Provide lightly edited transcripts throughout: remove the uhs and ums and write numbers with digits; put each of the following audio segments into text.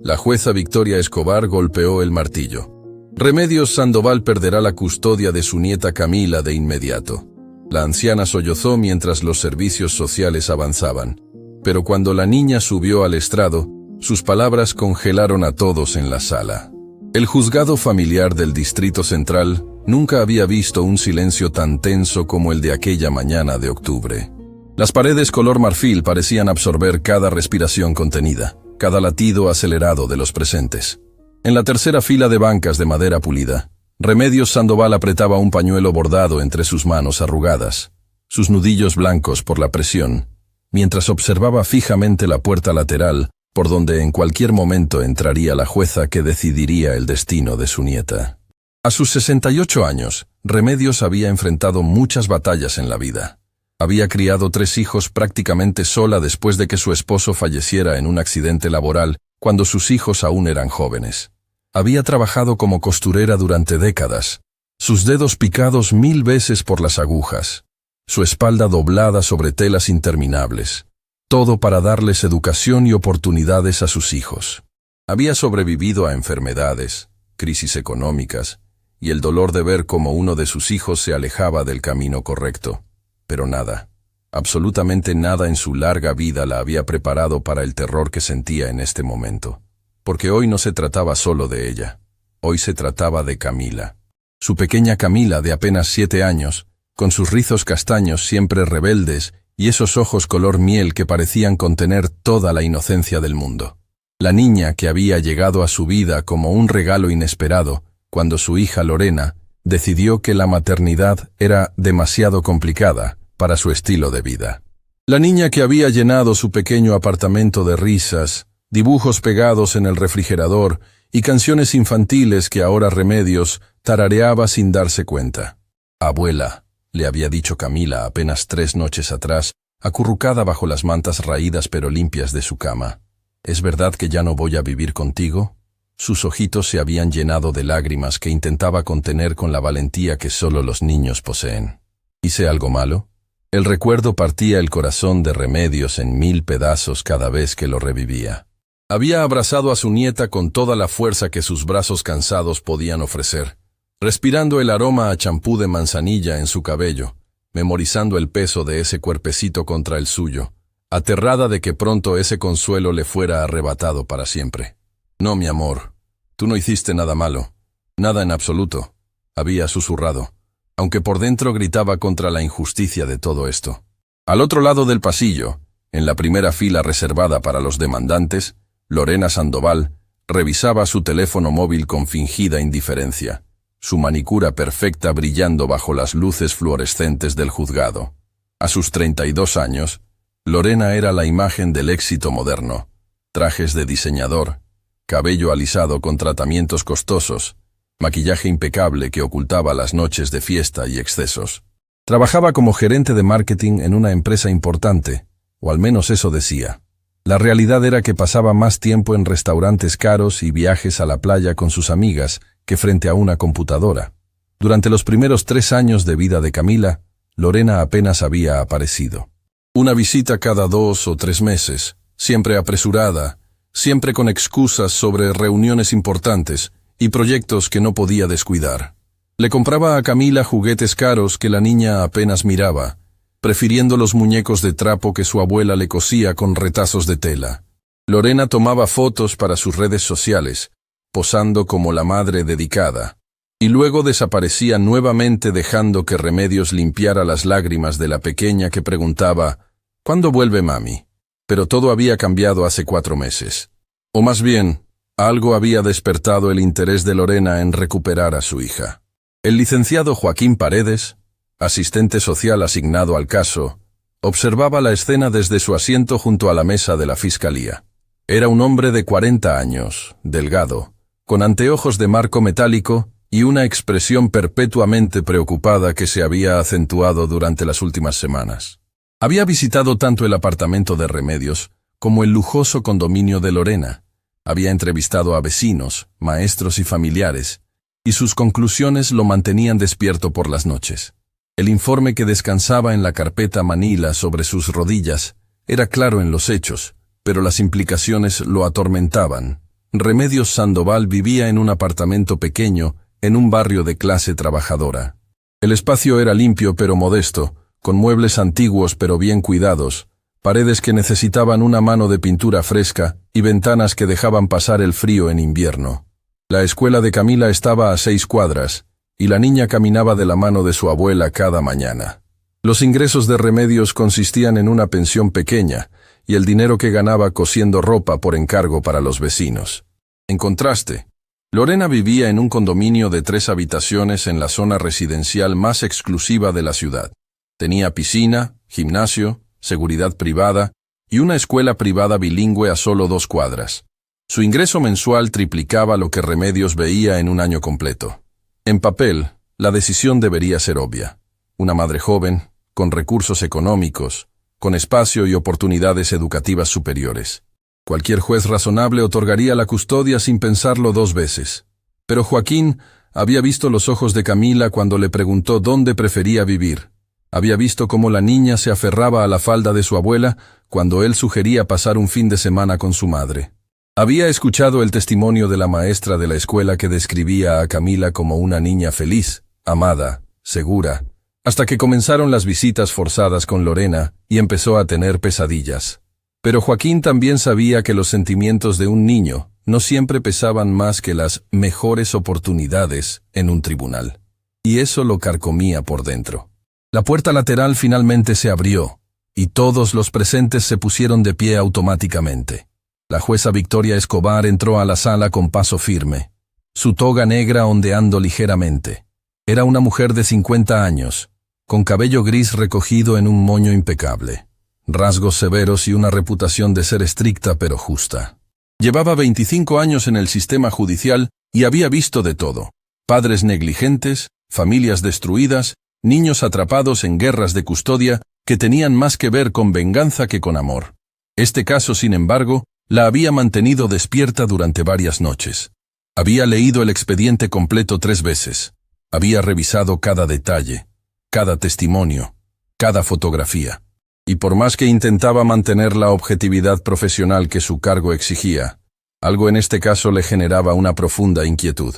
La jueza Victoria Escobar golpeó el martillo. Remedios Sandoval perderá la custodia de su nieta Camila de inmediato. La anciana sollozó mientras los servicios sociales avanzaban. Pero cuando la niña subió al estrado, sus palabras congelaron a todos en la sala. El juzgado familiar del Distrito Central nunca había visto un silencio tan tenso como el de aquella mañana de octubre. Las paredes color marfil parecían absorber cada respiración contenida, cada latido acelerado de los presentes. En la tercera fila de bancas de madera pulida, Remedios Sandoval apretaba un pañuelo bordado entre sus manos arrugadas, sus nudillos blancos por la presión, mientras observaba fijamente la puerta lateral por donde en cualquier momento entraría la jueza que decidiría el destino de su nieta. A sus 68 años, Remedios había enfrentado muchas batallas en la vida. Había criado 3 hijos prácticamente sola después de que su esposo falleciera en un accidente laboral cuando sus hijos aún eran jóvenes. Había trabajado como costurera durante décadas, sus dedos picados 1000 veces por las agujas, su espalda doblada sobre telas interminables, todo para darles educación y oportunidades a sus hijos. Había sobrevivido a enfermedades, crisis económicas y el dolor de ver cómo uno de sus hijos se alejaba del camino correcto. Pero nada, absolutamente nada en su larga vida la había preparado para el terror que sentía en este momento. Porque hoy no se trataba solo de ella. Hoy se trataba de Camila. Su pequeña Camila de apenas 7 años, con sus rizos castaños siempre rebeldes y esos ojos color miel que parecían contener toda la inocencia del mundo. La niña que había llegado a su vida como un regalo inesperado, cuando su hija Lorena decidió que la maternidad era demasiado complicada para su estilo de vida. La niña que había llenado su pequeño apartamento de risas, dibujos pegados en el refrigerador y canciones infantiles que ahora Remedios tarareaba sin darse cuenta. «Abuela», le había dicho Camila apenas 3 noches atrás, acurrucada bajo las mantas raídas pero limpias de su cama. «¿Es verdad que ya no voy a vivir contigo?» Sus ojitos se habían llenado de lágrimas que intentaba contener con la valentía que solo los niños poseen. ¿Hice algo malo? El recuerdo partía el corazón de Remedios en 1000 pedazos cada vez que lo revivía. Había abrazado a su nieta con toda la fuerza que sus brazos cansados podían ofrecer, respirando el aroma a champú de manzanilla en su cabello, memorizando el peso de ese cuerpecito contra el suyo, aterrada de que pronto ese consuelo le fuera arrebatado para siempre. «No, mi amor, tú no hiciste nada malo, nada en absoluto», había susurrado, aunque por dentro gritaba contra la injusticia de todo esto. Al otro lado del pasillo, en la primera fila reservada para los demandantes, Lorena Sandoval revisaba su teléfono móvil con fingida indiferencia, su manicura perfecta brillando bajo las luces fluorescentes del juzgado. A sus 32 años, Lorena era la imagen del éxito moderno, trajes de diseñador, cabello alisado con tratamientos costosos, maquillaje impecable que ocultaba las noches de fiesta y excesos. Trabajaba como gerente de marketing en una empresa importante, o al menos eso decía. La realidad era que pasaba más tiempo en restaurantes caros y viajes a la playa con sus amigas que frente a una computadora. Durante los primeros 3 años de vida de Camila, Lorena apenas había aparecido. Una visita cada 2 o 3 meses, siempre apresurada, siempre con excusas sobre reuniones importantes y proyectos que no podía descuidar. Le compraba a Camila juguetes caros que la niña apenas miraba, prefiriendo los muñecos de trapo que su abuela le cosía con retazos de tela. Lorena tomaba fotos para sus redes sociales, posando como la madre dedicada, y luego desaparecía nuevamente dejando que Remedios limpiara las lágrimas de la pequeña que preguntaba «¿Cuándo vuelve mami?». Pero todo había cambiado hace 4 meses. O más bien, algo había despertado el interés de Lorena en recuperar a su hija. El licenciado Joaquín Paredes, asistente social asignado al caso, observaba la escena desde su asiento junto a la mesa de la fiscalía. Era un hombre de 40 años, delgado, con anteojos de marco metálico y una expresión perpetuamente preocupada que se había acentuado durante las últimas semanas. Había visitado tanto el apartamento de Remedios como el lujoso condominio de Lorena. Había entrevistado a vecinos, maestros y familiares, y sus conclusiones lo mantenían despierto por las noches. El informe que descansaba en la carpeta manila sobre sus rodillas era claro en los hechos, pero las implicaciones lo atormentaban, Remedios Sandoval vivía en un apartamento pequeño, en un barrio de clase trabajadora. El espacio era limpio pero modesto, con muebles antiguos pero bien cuidados, paredes que necesitaban una mano de pintura fresca y ventanas que dejaban pasar el frío en invierno. La escuela de Camila estaba a 6 cuadras, y la niña caminaba de la mano de su abuela cada mañana. Los ingresos de Remedios consistían en una pensión pequeña, y el dinero que ganaba cosiendo ropa por encargo para los vecinos. En contraste, Lorena vivía en un condominio de 3 habitaciones en la zona residencial más exclusiva de la ciudad. Tenía piscina, gimnasio, seguridad privada y una escuela privada bilingüe a solo 2 cuadras. Su ingreso mensual triplicaba lo que Remedios veía en un año completo. En papel, la decisión debería ser obvia. Una madre joven, con recursos económicos, con espacio y oportunidades educativas superiores. Cualquier juez razonable otorgaría la custodia sin pensarlo 2 veces. Pero Joaquín había visto los ojos de Camila cuando le preguntó dónde prefería vivir. Había visto cómo la niña se aferraba a la falda de su abuela cuando él sugería pasar un fin de semana con su madre. Había escuchado el testimonio de la maestra de la escuela que describía a Camila como una niña feliz, amada, segura, hasta que comenzaron las visitas forzadas con Lorena y empezó a tener pesadillas. Pero Joaquín también sabía que los sentimientos de un niño no siempre pesaban más que las mejores oportunidades en un tribunal. Y eso lo carcomía por dentro. La puerta lateral finalmente se abrió, y todos los presentes se pusieron de pie automáticamente. La jueza Victoria Escobar entró a la sala con paso firme, su toga negra ondeando ligeramente. Era una mujer de 50 años, con cabello gris recogido en un moño impecable, rasgos severos y una reputación de ser estricta pero justa. Llevaba 25 años en el sistema judicial y había visto de todo: padres negligentes, familias destruidas, niños atrapados en guerras de custodia que tenían más que ver con venganza que con amor. Este caso, sin embargo, la había mantenido despierta durante varias noches. Había leído el expediente completo 3 veces. Había revisado cada detalle, cada testimonio, cada fotografía. Y por más que intentaba mantener la objetividad profesional que su cargo exigía, algo en este caso le generaba una profunda inquietud.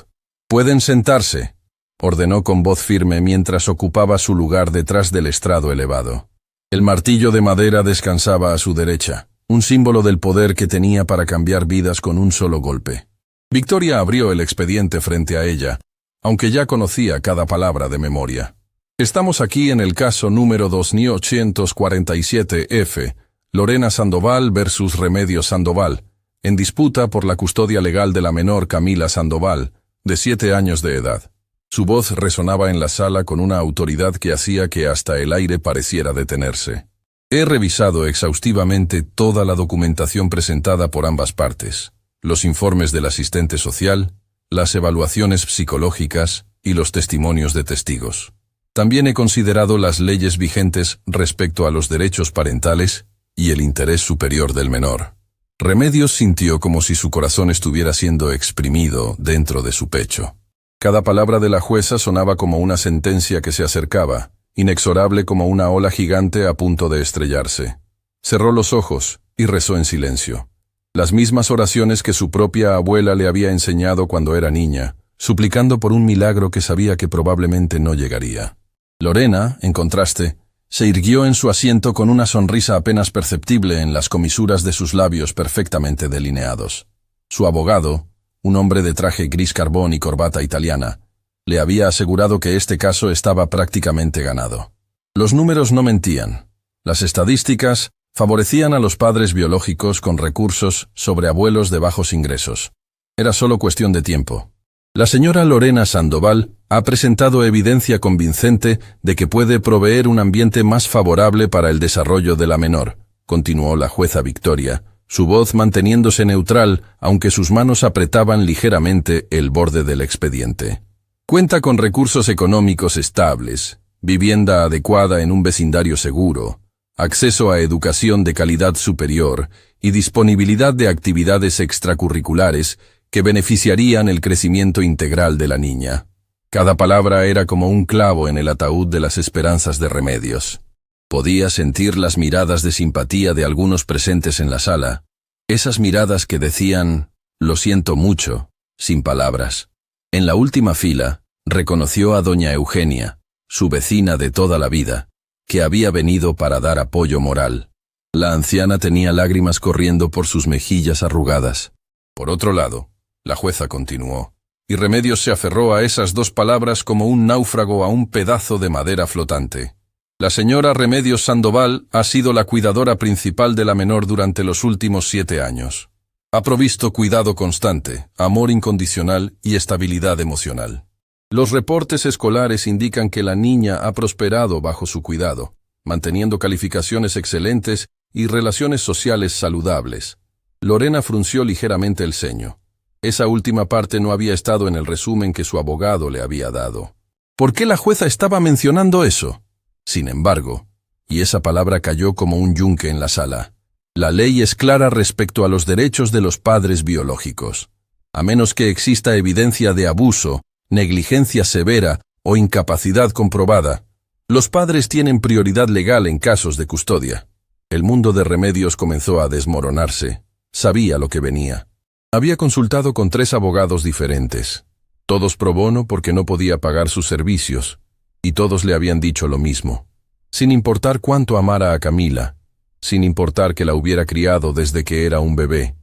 «Pueden sentarse», ordenó con voz firme mientras ocupaba su lugar detrás del estrado elevado. El martillo de madera descansaba a su derecha, un símbolo del poder que tenía para cambiar vidas con un solo golpe. Victoria abrió el expediente frente a ella, aunque ya conocía cada palabra de memoria. «Estamos aquí en el caso número 2847F, Lorena Sandoval versus Remedios Sandoval, en disputa por la custodia legal de la menor Camila Sandoval, de 7 años de edad». Su voz resonaba en la sala con una autoridad que hacía que hasta el aire pareciera detenerse. «He revisado exhaustivamente toda la documentación presentada por ambas partes, los informes del asistente social, las evaluaciones psicológicas y los testimonios de testigos. También he considerado las leyes vigentes respecto a los derechos parentales y el interés superior del menor». Remedios sintió como si su corazón estuviera siendo exprimido dentro de su pecho. Cada palabra de la jueza sonaba como una sentencia que se acercaba, inexorable como una ola gigante a punto de estrellarse. Cerró los ojos y rezó en silencio. Las mismas oraciones que su propia abuela le había enseñado cuando era niña, suplicando por un milagro que sabía que probablemente no llegaría. Lorena, en contraste, se irguió en su asiento con una sonrisa apenas perceptible en las comisuras de sus labios perfectamente delineados. Su abogado, un hombre de traje gris carbón y corbata italiana, le había asegurado que este caso estaba prácticamente ganado. Los números no mentían. Las estadísticas favorecían a los padres biológicos con recursos sobre abuelos de bajos ingresos. Era solo cuestión de tiempo. La señora Lorena Sandoval ha presentado evidencia convincente de que puede proveer un ambiente más favorable para el desarrollo de la menor, continuó la jueza Victoria, su voz manteniéndose neutral, aunque sus manos apretaban ligeramente el borde del expediente. Cuenta con recursos económicos estables, vivienda adecuada en un vecindario seguro, acceso a educación de calidad superior y disponibilidad de actividades extracurriculares que beneficiarían el crecimiento integral de la niña. Cada palabra era como un clavo en el ataúd de las esperanzas de Remedios. Podía sentir las miradas de simpatía de algunos presentes en la sala, esas miradas que decían, Lo siento mucho, sin palabras. En la última fila, reconoció a doña Eugenia, su vecina de toda la vida, que había venido para dar apoyo moral. La anciana tenía lágrimas corriendo por sus mejillas arrugadas. Por otro lado, la jueza continuó, y Remedios se aferró a esas dos palabras como un náufrago a un pedazo de madera flotante. La señora Remedios Sandoval ha sido la cuidadora principal de la menor durante los últimos 7 años. Ha provisto cuidado constante, amor incondicional y estabilidad emocional. Los reportes escolares indican que la niña ha prosperado bajo su cuidado, manteniendo calificaciones excelentes y relaciones sociales saludables. Lorena frunció ligeramente el ceño. Esa última parte no había estado en el resumen que su abogado le había dado. ¿Por qué la jueza estaba mencionando eso? Sin embargo, y esa palabra cayó como un yunque en la sala, la ley es clara respecto a los derechos de los padres biológicos. A menos que exista evidencia de abuso, negligencia severa o incapacidad comprobada, los padres tienen prioridad legal en casos de custodia. El mundo de Remedios comenzó a desmoronarse. Sabía lo que venía. Había consultado con 3 abogados diferentes, todos pro bono porque no podía pagar sus servicios, y todos le habían dicho lo mismo. Sin importar cuánto amara a Camila, sin importar que la hubiera criado desde que era un bebé,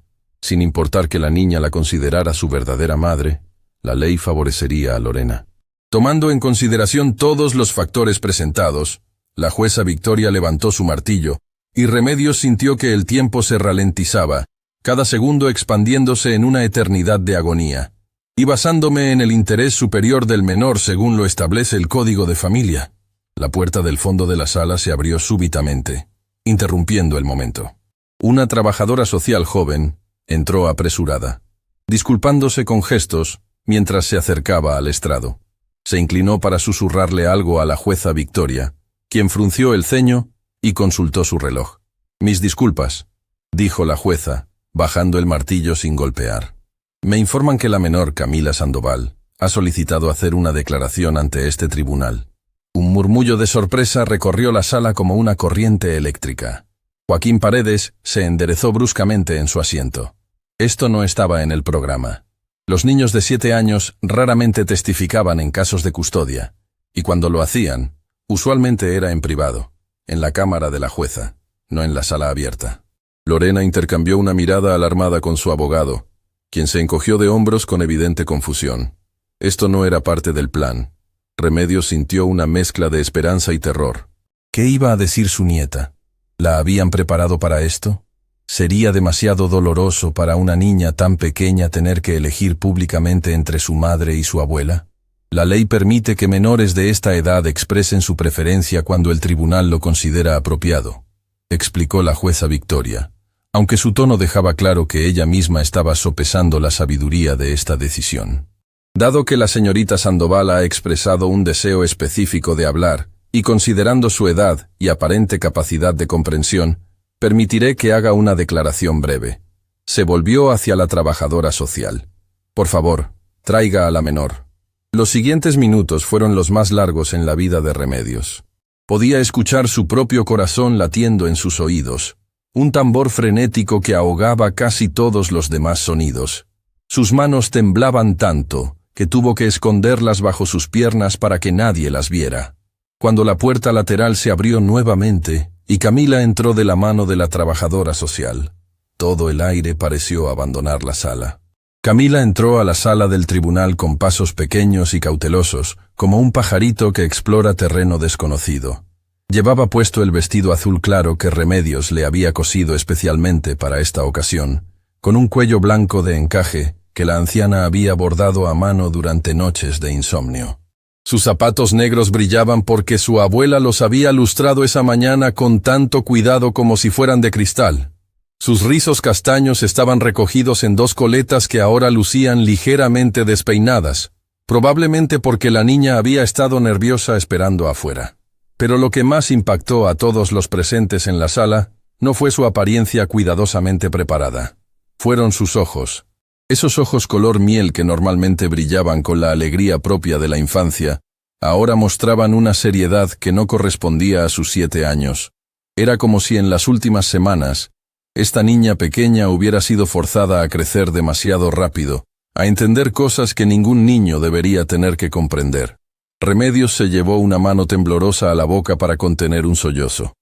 sin importar que la niña la considerara su verdadera madre, la ley favorecería a Lorena. Tomando en consideración todos los factores presentados, la jueza Victoria levantó su martillo, y Remedios sintió que el tiempo se ralentizaba, cada segundo expandiéndose en una eternidad de agonía. Y basándome en el interés superior del menor según lo establece el Código de Familia. La puerta del fondo de la sala se abrió súbitamente, interrumpiendo el momento. Una trabajadora social joven entró apresurada, disculpándose con gestos mientras se acercaba al estrado. Se inclinó para susurrarle algo a la jueza Victoria, quien frunció el ceño y consultó su reloj. «Mis disculpas», dijo la jueza, bajando el martillo sin golpear. «Me informan que la menor Camila Sandoval ha solicitado hacer una declaración ante este tribunal». Un murmullo de sorpresa recorrió la sala como una corriente eléctrica. Joaquín Paredes se enderezó bruscamente en su asiento. Esto no estaba en el programa. Los niños de 7 años raramente testificaban en casos de custodia, y cuando lo hacían, usualmente era en privado, en la cámara de la jueza, no en la sala abierta. Lorena intercambió una mirada alarmada con su abogado, quien se encogió de hombros con evidente confusión. Esto no era parte del plan. Remedios sintió una mezcla de esperanza y terror. ¿Qué iba a decir su nieta? ¿La habían preparado para esto? ¿Sería demasiado doloroso para una niña tan pequeña tener que elegir públicamente entre su madre y su abuela? La ley permite que menores de esta edad expresen su preferencia cuando el tribunal lo considera apropiado, explicó la jueza Victoria, aunque su tono dejaba claro que ella misma estaba sopesando la sabiduría de esta decisión. Dado que la señorita Sandoval ha expresado un deseo específico de hablar, y considerando su edad y aparente capacidad de comprensión, permitiré que haga una declaración breve. Se volvió hacia la trabajadora social. Por favor, traiga a la menor. Los siguientes minutos fueron los más largos en la vida de Remedios. Podía escuchar su propio corazón latiendo en sus oídos, un tambor frenético que ahogaba casi todos los demás sonidos. Sus manos temblaban tanto que tuvo que esconderlas bajo sus piernas para que nadie las viera. Cuando la puerta lateral se abrió nuevamente y Camila entró de la mano de la trabajadora social, todo el aire pareció abandonar la sala. Camila entró a la sala del tribunal con pasos pequeños y cautelosos, como un pajarito que explora terreno desconocido. Llevaba puesto el vestido azul claro que Remedios le había cosido especialmente para esta ocasión, con un cuello blanco de encaje que la anciana había bordado a mano durante noches de insomnio. Sus zapatos negros brillaban porque su abuela los había lustrado esa mañana con tanto cuidado como si fueran de cristal. Sus rizos castaños estaban recogidos en 2 coletas que ahora lucían ligeramente despeinadas, probablemente porque la niña había estado nerviosa esperando afuera. Pero lo que más impactó a todos los presentes en la sala no fue su apariencia cuidadosamente preparada. Fueron sus ojos. Esos ojos color miel que normalmente brillaban con la alegría propia de la infancia, ahora mostraban una seriedad que no correspondía a sus 7 años. Era como si en las últimas semanas Esta niña pequeña hubiera sido forzada a crecer demasiado rápido, a entender cosas que ningún niño debería tener que comprender. Remedios se llevó una mano temblorosa a la boca para contener un sollozo.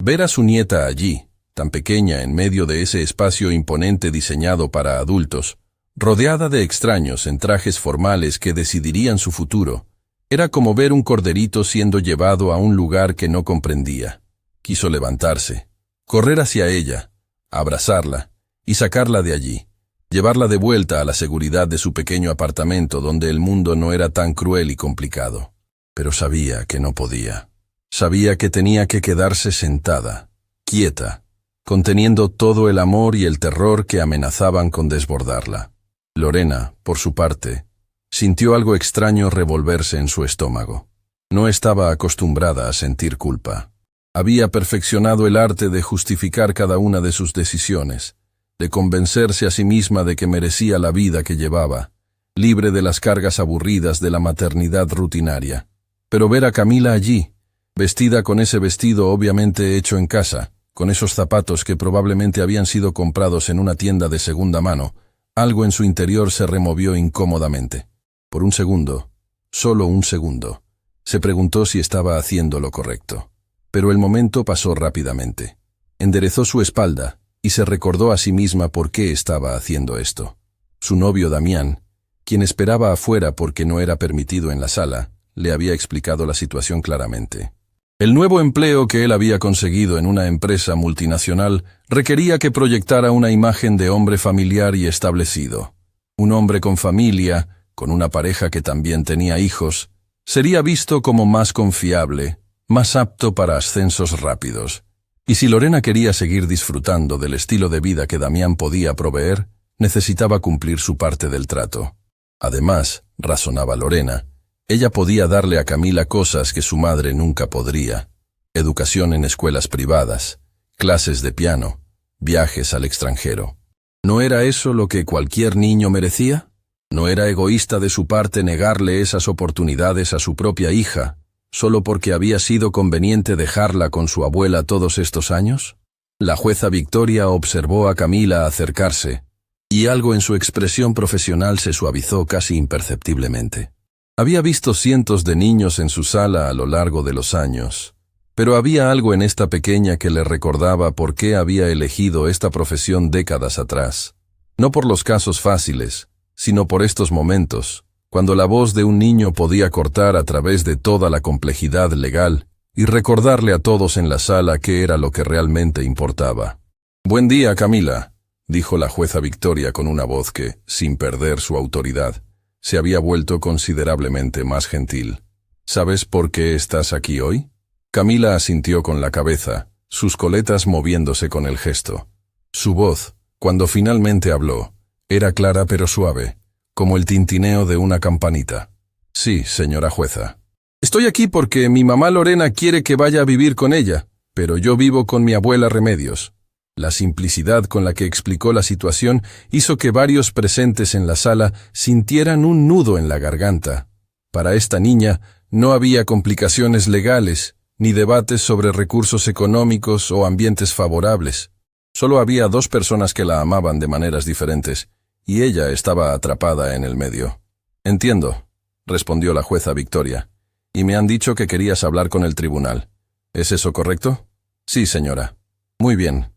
Ver a su nieta allí, tan pequeña en medio de ese espacio imponente diseñado para adultos, rodeada de extraños en trajes formales que decidirían su futuro, era como ver un corderito siendo llevado a un lugar que no comprendía. Quiso levantarse, correr hacia ella, abrazarla y sacarla de allí, llevarla de vuelta a la seguridad de su pequeño apartamento donde el mundo no era tan cruel y complicado. Pero sabía que no podía. Sabía que tenía que quedarse sentada, quieta, conteniendo todo el amor y el terror que amenazaban con desbordarla. Lorena, por su parte, sintió algo extraño revolverse en su estómago. No estaba acostumbrada a sentir culpa. Había perfeccionado el arte de justificar cada una de sus decisiones, de convencerse a sí misma de que merecía la vida que llevaba, libre de las cargas aburridas de la maternidad rutinaria. Pero ver a Camila allí, vestida con ese vestido obviamente hecho en casa, con esos zapatos que probablemente habían sido comprados en una tienda de segunda mano, algo en su interior se removió incómodamente. Por un segundo, solo un segundo, se preguntó si estaba haciendo lo correcto. Pero el momento pasó rápidamente. Enderezó su espalda y se recordó a sí misma por qué estaba haciendo esto. Su novio Damián, quien esperaba afuera porque no era permitido en la sala, le había explicado la situación claramente. El nuevo empleo que él había conseguido en una empresa multinacional requería que proyectara una imagen de hombre familiar y establecido. Un hombre con familia, con una pareja que también tenía hijos, sería visto como más confiable, más apto para ascensos rápidos. Y si Lorena quería seguir disfrutando del estilo de vida que Damián podía proveer, necesitaba cumplir su parte del trato. Además, razonaba Lorena, ella podía darle a Camila cosas que su madre nunca podría: educación en escuelas privadas, clases de piano, viajes al extranjero. ¿No era eso lo que cualquier niño merecía? ¿No era egoísta de su parte negarle esas oportunidades a su propia hija, solo porque había sido conveniente dejarla con su abuela todos estos años? La jueza Victoria observó a Camila acercarse, y algo en su expresión profesional se suavizó casi imperceptiblemente. Había visto cientos de niños en su sala a lo largo de los años, pero había algo en esta pequeña que le recordaba por qué había elegido esta profesión décadas atrás. No por los casos fáciles, sino por estos momentos, cuando la voz de un niño podía cortar a través de toda la complejidad legal y recordarle a todos en la sala qué era lo que realmente importaba. «Buen día, Camila», dijo la jueza Victoria con una voz que, sin perder su autoridad, se había vuelto considerablemente más gentil. «¿Sabes por qué estás aquí hoy?» Camila asintió con la cabeza, sus coletas moviéndose con el gesto. Su voz, cuando finalmente habló, era clara pero suave, como el tintineo de una campanita. «Sí, señora jueza. Estoy aquí porque mi mamá Lorena quiere que vaya a vivir con ella, pero yo vivo con mi abuela Remedios». La simplicidad con la que explicó la situación hizo que varios presentes en la sala sintieran un nudo en la garganta. Para esta niña no había complicaciones legales, ni debates sobre recursos económicos o ambientes favorables. Solo había dos personas que la amaban de maneras diferentes, y ella estaba atrapada en el medio. «Entiendo», respondió la jueza Victoria, «y me han dicho que querías hablar con el tribunal. ¿Es eso correcto?» «Sí, señora». «Muy bien.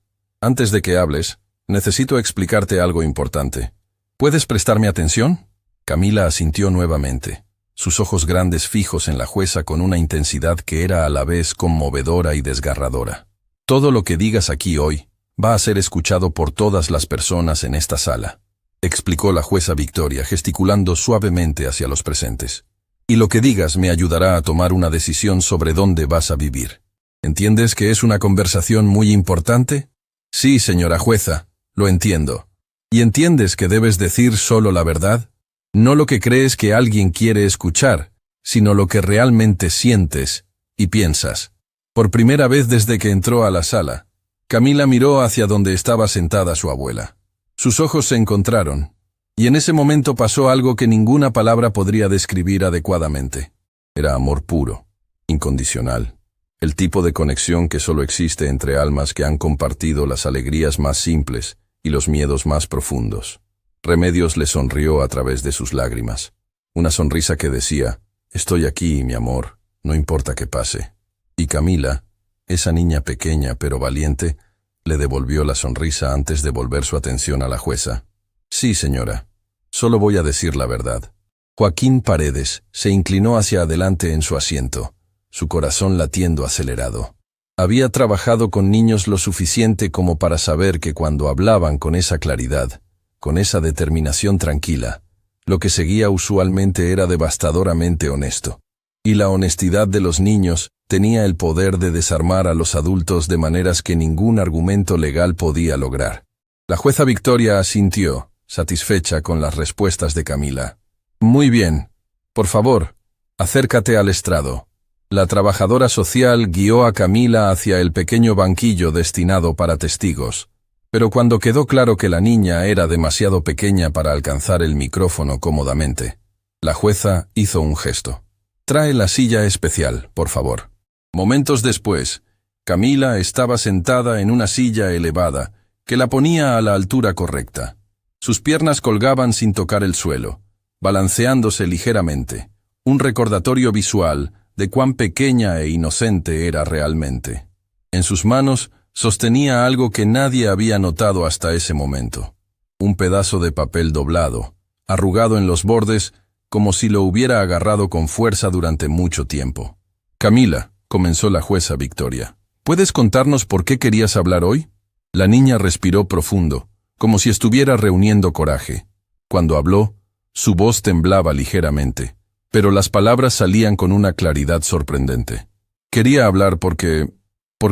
Antes de que hables, necesito explicarte algo importante. ¿Puedes prestarme atención?» Camila asintió nuevamente, sus ojos grandes fijos en la jueza con una intensidad que era a la vez conmovedora y desgarradora. «Todo lo que digas aquí hoy va a ser escuchado por todas las personas en esta sala», explicó la jueza Victoria, gesticulando suavemente hacia los presentes. «Y lo que digas me ayudará a tomar una decisión sobre dónde vas a vivir. ¿Entiendes que es una conversación muy importante?» «Sí, señora jueza, lo entiendo». «¿Y entiendes que debes decir solo la verdad? No lo que crees que alguien quiere escuchar, sino lo que realmente sientes y piensas». Por primera vez desde que entró a la sala, Camila miró hacia donde estaba sentada su abuela. Sus ojos se encontraron, y en ese momento pasó algo que ninguna palabra podría describir adecuadamente. Era amor puro, incondicional. El tipo de conexión que solo existe entre almas que han compartido las alegrías más simples y los miedos más profundos. Remedios le sonrió a través de sus lágrimas. Una sonrisa que decía, «Estoy aquí, mi amor, no importa qué pase». Y Camila, esa niña pequeña pero valiente, le devolvió la sonrisa antes de volver su atención a la jueza. «Sí, señora. Solo voy a decir la verdad». Joaquín Paredes se inclinó hacia adelante en su asiento, su corazón latiendo acelerado. Había trabajado con niños lo suficiente como para saber que cuando hablaban con esa claridad, con esa determinación tranquila, lo que seguía usualmente era devastadoramente honesto. Y la honestidad de los niños tenía el poder de desarmar a los adultos de maneras que ningún argumento legal podía lograr. La jueza Victoria asintió, satisfecha con las respuestas de Camila. «Muy bien. Por favor, acércate al estrado». La trabajadora social guió a Camila hacia el pequeño banquillo destinado para testigos. Pero cuando quedó claro que la niña era demasiado pequeña para alcanzar el micrófono cómodamente, la jueza hizo un gesto. «Trae la silla especial, por favor». Momentos después, Camila estaba sentada en una silla elevada que la ponía a la altura correcta. Sus piernas colgaban sin tocar el suelo, balanceándose ligeramente, un recordatorio visual de cuán pequeña e inocente era realmente. En sus manos sostenía algo que nadie había notado hasta ese momento. Un pedazo de papel doblado, arrugado en los bordes, como si lo hubiera agarrado con fuerza durante mucho tiempo. «Camila», comenzó la jueza Victoria, «¿puedes contarnos por qué querías hablar hoy?» La niña respiró profundo, como si estuviera reuniendo coraje. Cuando habló, su voz temblaba ligeramente, pero las palabras salían con una claridad sorprendente. «Quería hablar porque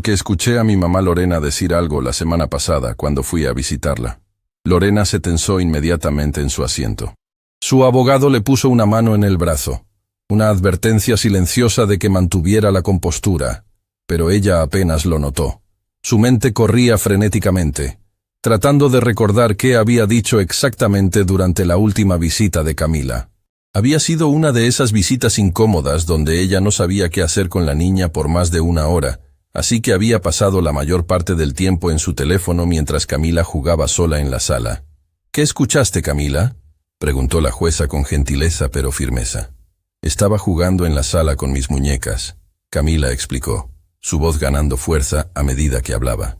escuché a mi mamá Lorena decir algo la semana pasada cuando fui a visitarla». Lorena se tensó inmediatamente en su asiento. Su abogado le puso una mano en el brazo, una advertencia silenciosa de que mantuviera la compostura, pero ella apenas lo notó. Su mente corría frenéticamente, tratando de recordar qué había dicho exactamente durante la última visita de Camila. Había sido una de esas visitas incómodas donde ella no sabía qué hacer con la niña por más de una hora, así que había pasado la mayor parte del tiempo en su teléfono mientras Camila jugaba sola en la sala. «¿Qué escuchaste, Camila?», preguntó la jueza con gentileza pero firmeza. «Estaba jugando en la sala con mis muñecas», Camila explicó, su voz ganando fuerza a medida que hablaba.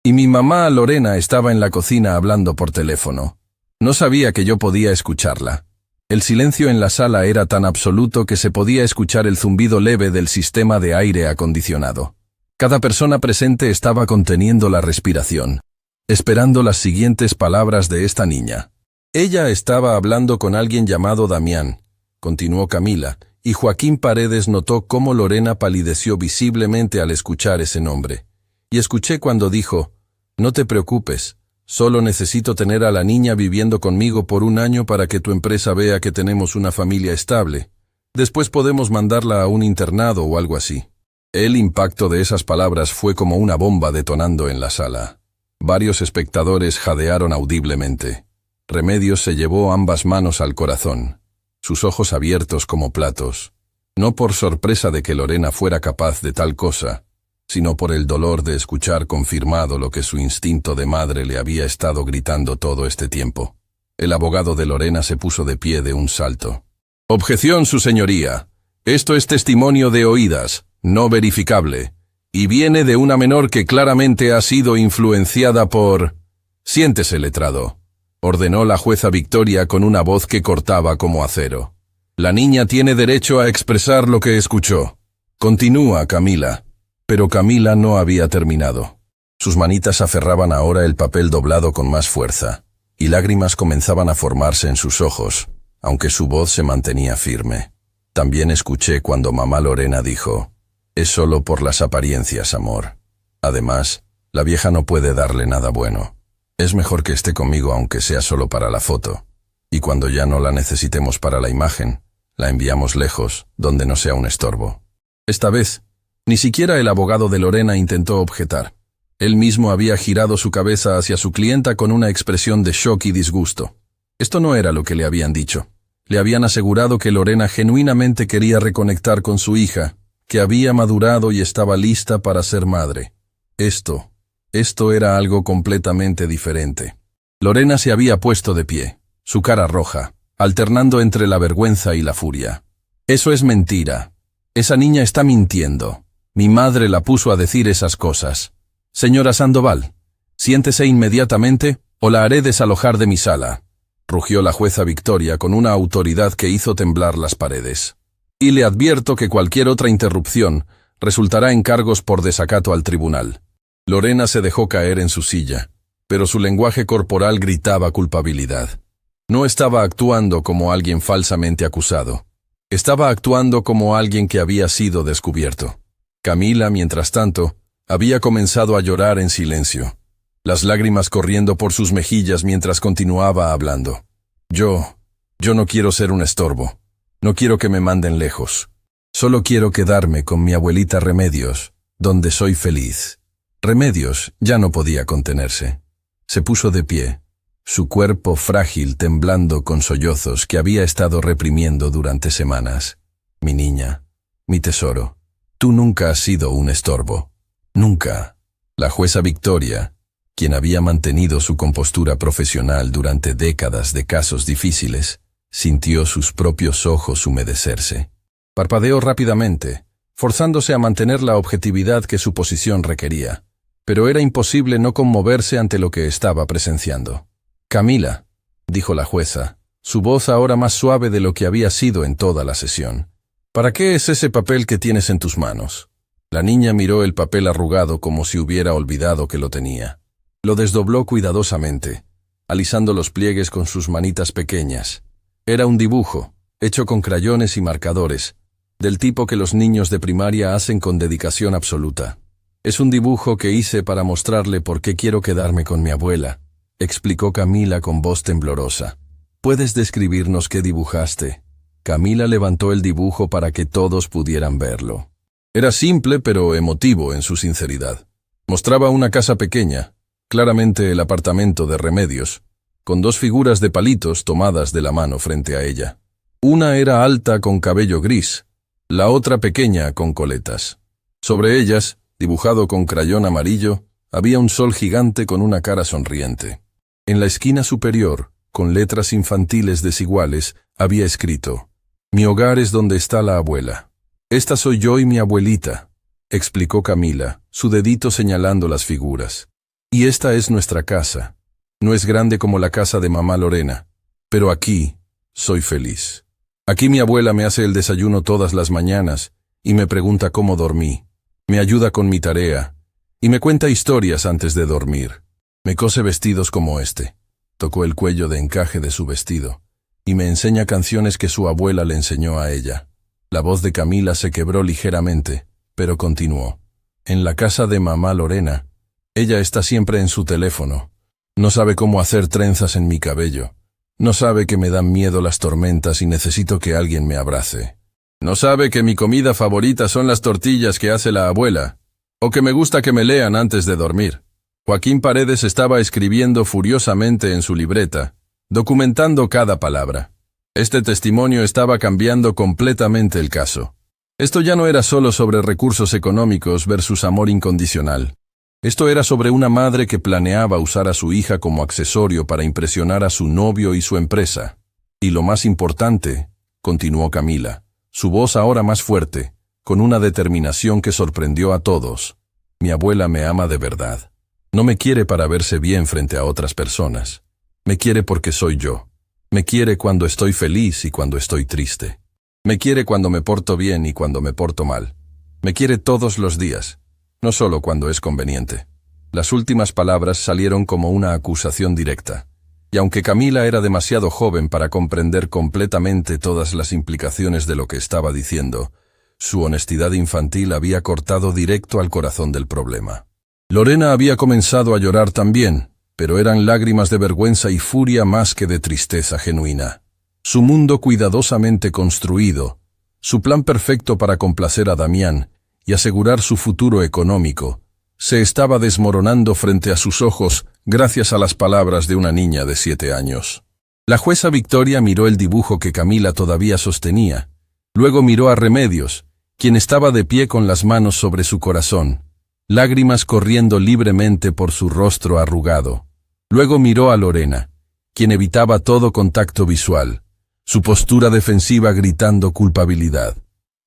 «Y mi mamá Lorena estaba en la cocina hablando por teléfono. No sabía que yo podía escucharla». El silencio en la sala era tan absoluto que se podía escuchar el zumbido leve del sistema de aire acondicionado. Cada persona presente estaba conteniendo la respiración, esperando las siguientes palabras de esta niña. «Ella estaba hablando con alguien llamado Damián», continuó Camila, y Joaquín Paredes notó cómo Lorena palideció visiblemente al escuchar ese nombre. «Y escuché cuando dijo, no te preocupes, solo necesito tener a la niña viviendo conmigo por un año para que tu empresa vea que tenemos una familia estable. Después podemos mandarla a un internado o algo así». El impacto de esas palabras fue como una bomba detonando en la sala. Varios espectadores jadearon audiblemente. Remedios se llevó ambas manos al corazón, sus ojos abiertos como platos, no por sorpresa de que Lorena fuera capaz de tal cosa, sino por el dolor de escuchar confirmado lo que su instinto de madre le había estado gritando todo este tiempo. El abogado de Lorena se puso de pie de un salto. «Objeción, su señoría. Esto es testimonio de oídas, no verificable, y viene de una menor que claramente ha sido influenciada por...» «Siéntese, letrado», ordenó la jueza Victoria con una voz que cortaba como acero. «La niña tiene derecho a expresar lo que escuchó. Continúa, Camila». Pero Camila no había terminado. Sus manitas aferraban ahora el papel doblado con más fuerza, y lágrimas comenzaban a formarse en sus ojos, aunque su voz se mantenía firme. También escuché cuando mamá Lorena dijo, «Es solo por las apariencias, amor. Además, la vieja no puede darle nada bueno. Es mejor que esté conmigo aunque sea solo para la foto. Y cuando ya no la necesitemos para la imagen, la enviamos lejos, donde no sea un estorbo». Esta vez, ni siquiera el abogado de Lorena intentó objetar. Él mismo había girado su cabeza hacia su clienta con una expresión de shock y disgusto. Esto no era lo que le habían dicho. Le habían asegurado que Lorena genuinamente quería reconectar con su hija, que había madurado y estaba lista para ser madre. Esto era algo completamente diferente. Lorena se había puesto de pie, su cara roja, alternando entre la vergüenza y la furia. Eso es mentira. Esa niña está mintiendo. Mi madre la puso a decir esas cosas. Señora Sandoval, siéntese inmediatamente o la haré desalojar de mi sala, rugió la jueza Victoria con una autoridad que hizo temblar las paredes. Y le advierto que cualquier otra interrupción resultará en cargos por desacato al tribunal. Lorena se dejó caer en su silla, pero su lenguaje corporal gritaba culpabilidad. No estaba actuando como alguien falsamente acusado. Estaba actuando como alguien que había sido descubierto. Camila, mientras tanto, había comenzado a llorar en silencio, las lágrimas corriendo por sus mejillas mientras continuaba hablando. Yo no quiero ser un estorbo. No quiero que me manden lejos. Solo quiero quedarme con mi abuelita Remedios, donde soy feliz. Remedios ya no podía contenerse. Se puso de pie, su cuerpo frágil temblando con sollozos que había estado reprimiendo durante semanas. Mi niña, mi tesoro, tú nunca has sido un estorbo. Nunca. La jueza Victoria, quien había mantenido su compostura profesional durante décadas de casos difíciles, sintió sus propios ojos humedecerse. Parpadeó rápidamente, forzándose a mantener la objetividad que su posición requería, pero era imposible no conmoverse ante lo que estaba presenciando. «Camila», dijo la jueza, su voz ahora más suave de lo que había sido en toda la sesión. «¿Para qué es ese papel que tienes en tus manos?» La niña miró el papel arrugado como si hubiera olvidado que lo tenía. Lo desdobló cuidadosamente, alisando los pliegues con sus manitas pequeñas. Era un dibujo, hecho con crayones y marcadores, del tipo que los niños de primaria hacen con dedicación absoluta. «Es un dibujo que hice para mostrarle por qué quiero quedarme con mi abuela», explicó Camila con voz temblorosa. «¿Puedes describirnos qué dibujaste?» Camila levantó el dibujo para que todos pudieran verlo. Era simple pero emotivo en su sinceridad. Mostraba una casa pequeña, claramente el apartamento de Remedios, con dos figuras de palitos tomadas de la mano frente a ella. Una era alta con cabello gris, la otra pequeña con coletas. Sobre ellas, dibujado con crayón amarillo, había un sol gigante con una cara sonriente. En la esquina superior, con letras infantiles desiguales, había escrito: «Mi hogar es donde está la abuela». «Esta soy yo y mi abuelita», explicó Camila, su dedito señalando las figuras. «Y esta es nuestra casa. No es grande como la casa de mamá Lorena, pero aquí soy feliz. Aquí mi abuela me hace el desayuno todas las mañanas y me pregunta cómo dormí. Me ayuda con mi tarea y me cuenta historias antes de dormir. Me cose vestidos como este». Tocó el cuello de encaje de su vestido y me enseña canciones que su abuela le enseñó a ella. La voz de Camila se quebró ligeramente, pero continuó. «En la casa de mamá Lorena, ella está siempre en su teléfono. No sabe cómo hacer trenzas en mi cabello. No sabe que me dan miedo las tormentas y necesito que alguien me abrace. No sabe que mi comida favorita son las tortillas que hace la abuela, o que me gusta que me lean antes de dormir». Joaquín Paredes estaba escribiendo furiosamente en su libreta, documentando cada palabra. Este testimonio estaba cambiando completamente el caso. Esto ya no era solo sobre recursos económicos versus amor incondicional. Esto era sobre una madre que planeaba usar a su hija como accesorio para impresionar a su novio y su empresa. Y lo más importante, continuó Camila, su voz ahora más fuerte, con una determinación que sorprendió a todos. «Mi abuela me ama de verdad. No me quiere para verse bien frente a otras personas. Me quiere porque soy yo. Me quiere cuando estoy feliz y cuando estoy triste. Me quiere cuando me porto bien y cuando me porto mal. Me quiere todos los días, no solo cuando es conveniente». Las últimas palabras salieron como una acusación directa, y aunque Camila era demasiado joven para comprender completamente todas las implicaciones de lo que estaba diciendo, su honestidad infantil había cortado directo al corazón del problema. Lorena había comenzado a llorar también, pero eran lágrimas de vergüenza y furia más que de tristeza genuina. Su mundo cuidadosamente construido, su plan perfecto para complacer a Damián y asegurar su futuro económico, se estaba desmoronando frente a sus ojos gracias a las palabras de una niña de 7 años. La jueza Victoria miró el dibujo que Camila todavía sostenía, luego miró a Remedios quien estaba de pie con las manos sobre su corazón, lágrimas corriendo libremente por su rostro arrugado. Luego miró a Lorena, quien evitaba todo contacto visual, su postura defensiva gritando culpabilidad.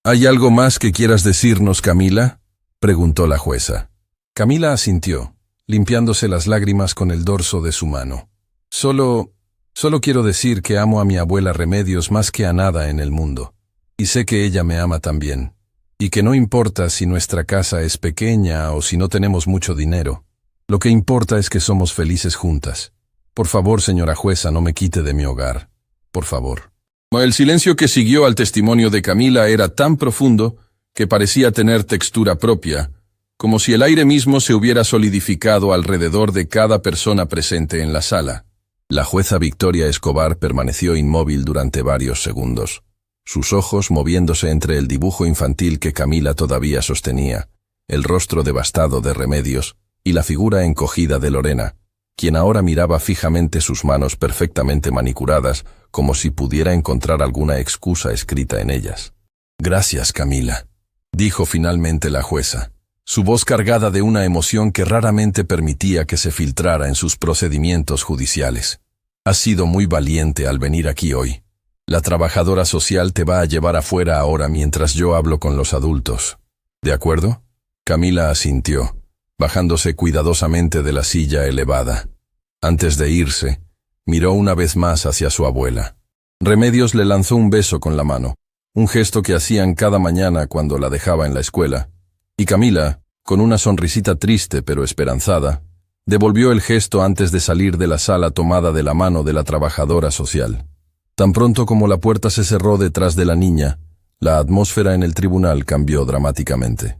¿Hay algo más que quieras decirnos, Camila?, preguntó la jueza. Camila asintió, limpiándose las lágrimas con el dorso de su mano. Solo quiero decir que amo a mi abuela Remedios más que a nada en el mundo. Y sé que ella me ama también. Y que no importa si nuestra casa es pequeña o si no tenemos mucho dinero. Lo que importa es que somos felices juntas. Por favor, señora jueza, no me quite de mi hogar. Por favor. El silencio que siguió al testimonio de Camila era tan profundo que parecía tener textura propia, como si el aire mismo se hubiera solidificado alrededor de cada persona presente en la sala. La jueza Victoria Escobar permaneció inmóvil durante varios segundos, sus ojos moviéndose entre el dibujo infantil que Camila todavía sostenía, el rostro devastado de Remedios y la figura encogida de Lorena, quien ahora miraba fijamente sus manos perfectamente manicuradas, como si pudiera encontrar alguna excusa escrita en ellas. «Gracias, Camila», dijo finalmente la jueza, su voz cargada de una emoción que raramente permitía que se filtrara en sus procedimientos judiciales. «Has sido muy valiente al venir aquí hoy. La trabajadora social te va a llevar afuera ahora mientras yo hablo con los adultos. ¿De acuerdo?» Camila asintió, bajándose cuidadosamente de la silla elevada. Antes de irse, miró una vez más hacia su abuela. Remedios le lanzó un beso con la mano, un gesto que hacían cada mañana cuando la dejaba en la escuela, y Camila, con una sonrisita triste pero esperanzada, devolvió el gesto antes de salir de la sala tomada de la mano de la trabajadora social. Tan pronto como la puerta se cerró detrás de la niña, la atmósfera en el tribunal cambió dramáticamente.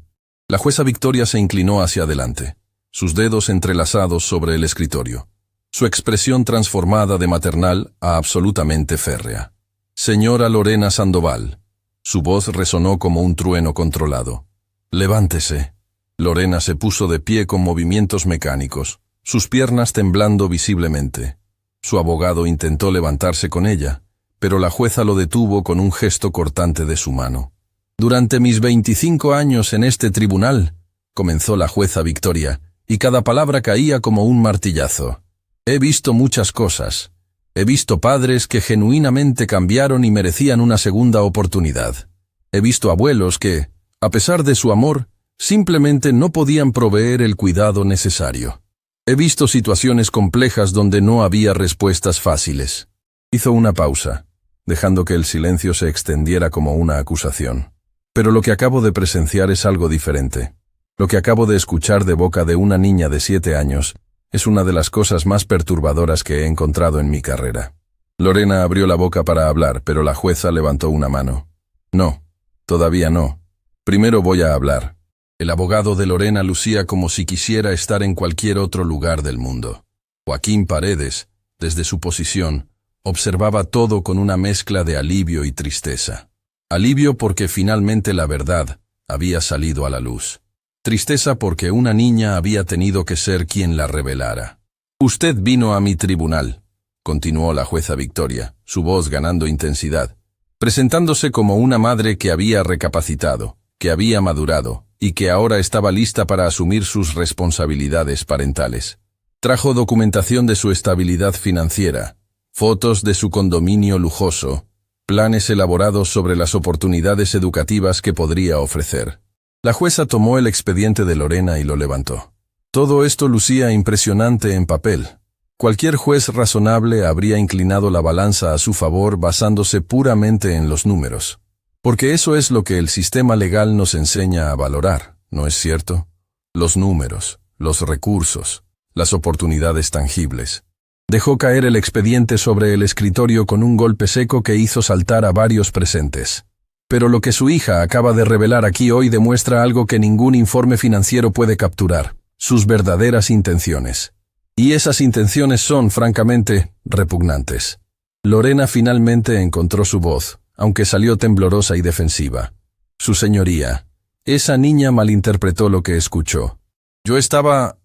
La jueza Victoria se inclinó hacia adelante, sus dedos entrelazados sobre el escritorio, su expresión transformada de maternal a absolutamente férrea. «Señora Lorena Sandoval», su voz resonó como un trueno controlado. «Levántese». Lorena se puso de pie con movimientos mecánicos, sus piernas temblando visiblemente. Su abogado intentó levantarse con ella, pero la jueza lo detuvo con un gesto cortante de su mano. «Durante mis 25 años en este tribunal», comenzó la jueza Victoria, y cada palabra caía como un martillazo. «He visto muchas cosas. He visto padres que genuinamente cambiaron y merecían una segunda oportunidad. He visto abuelos que, a pesar de su amor, simplemente no podían proveer el cuidado necesario. He visto situaciones complejas donde no había respuestas fáciles». Hizo una pausa, dejando que el silencio se extendiera como una acusación. «Pero lo que acabo de presenciar es algo diferente. Lo que acabo de escuchar de boca de una niña de 7 años es una de las cosas más perturbadoras que he encontrado en mi carrera». Lorena abrió la boca para hablar, pero la jueza levantó una mano. «No, todavía no. Primero voy a hablar». El abogado de Lorena lucía como si quisiera estar en cualquier otro lugar del mundo. Joaquín Paredes, desde su posición, observaba todo con una mezcla de alivio y tristeza. Alivio porque finalmente la verdad había salido a la luz. Tristeza porque una niña había tenido que ser quien la revelara. «Usted vino a mi tribunal», continuó la jueza Victoria, su voz ganando intensidad, presentándose como una madre que había recapacitado, que había madurado, y que ahora estaba lista para asumir sus responsabilidades parentales. Trajo documentación de su estabilidad financiera, fotos de su condominio lujoso, planes elaborados sobre las oportunidades educativas que podría ofrecer. La jueza tomó el expediente de Lorena y lo levantó. Todo esto lucía impresionante en papel. Cualquier juez razonable habría inclinado la balanza a su favor basándose puramente en los números. Porque eso es lo que el sistema legal nos enseña a valorar, ¿no es cierto? Los números, los recursos, las oportunidades tangibles. Dejó caer el expediente sobre el escritorio con un golpe seco que hizo saltar a varios presentes. Pero lo que su hija acaba de revelar aquí hoy demuestra algo que ningún informe financiero puede capturar: sus verdaderas intenciones. Y esas intenciones son, francamente, repugnantes. Lorena finalmente encontró su voz, aunque salió temblorosa y defensiva. «Su señoría, esa niña malinterpretó lo que escuchó. Yo estaba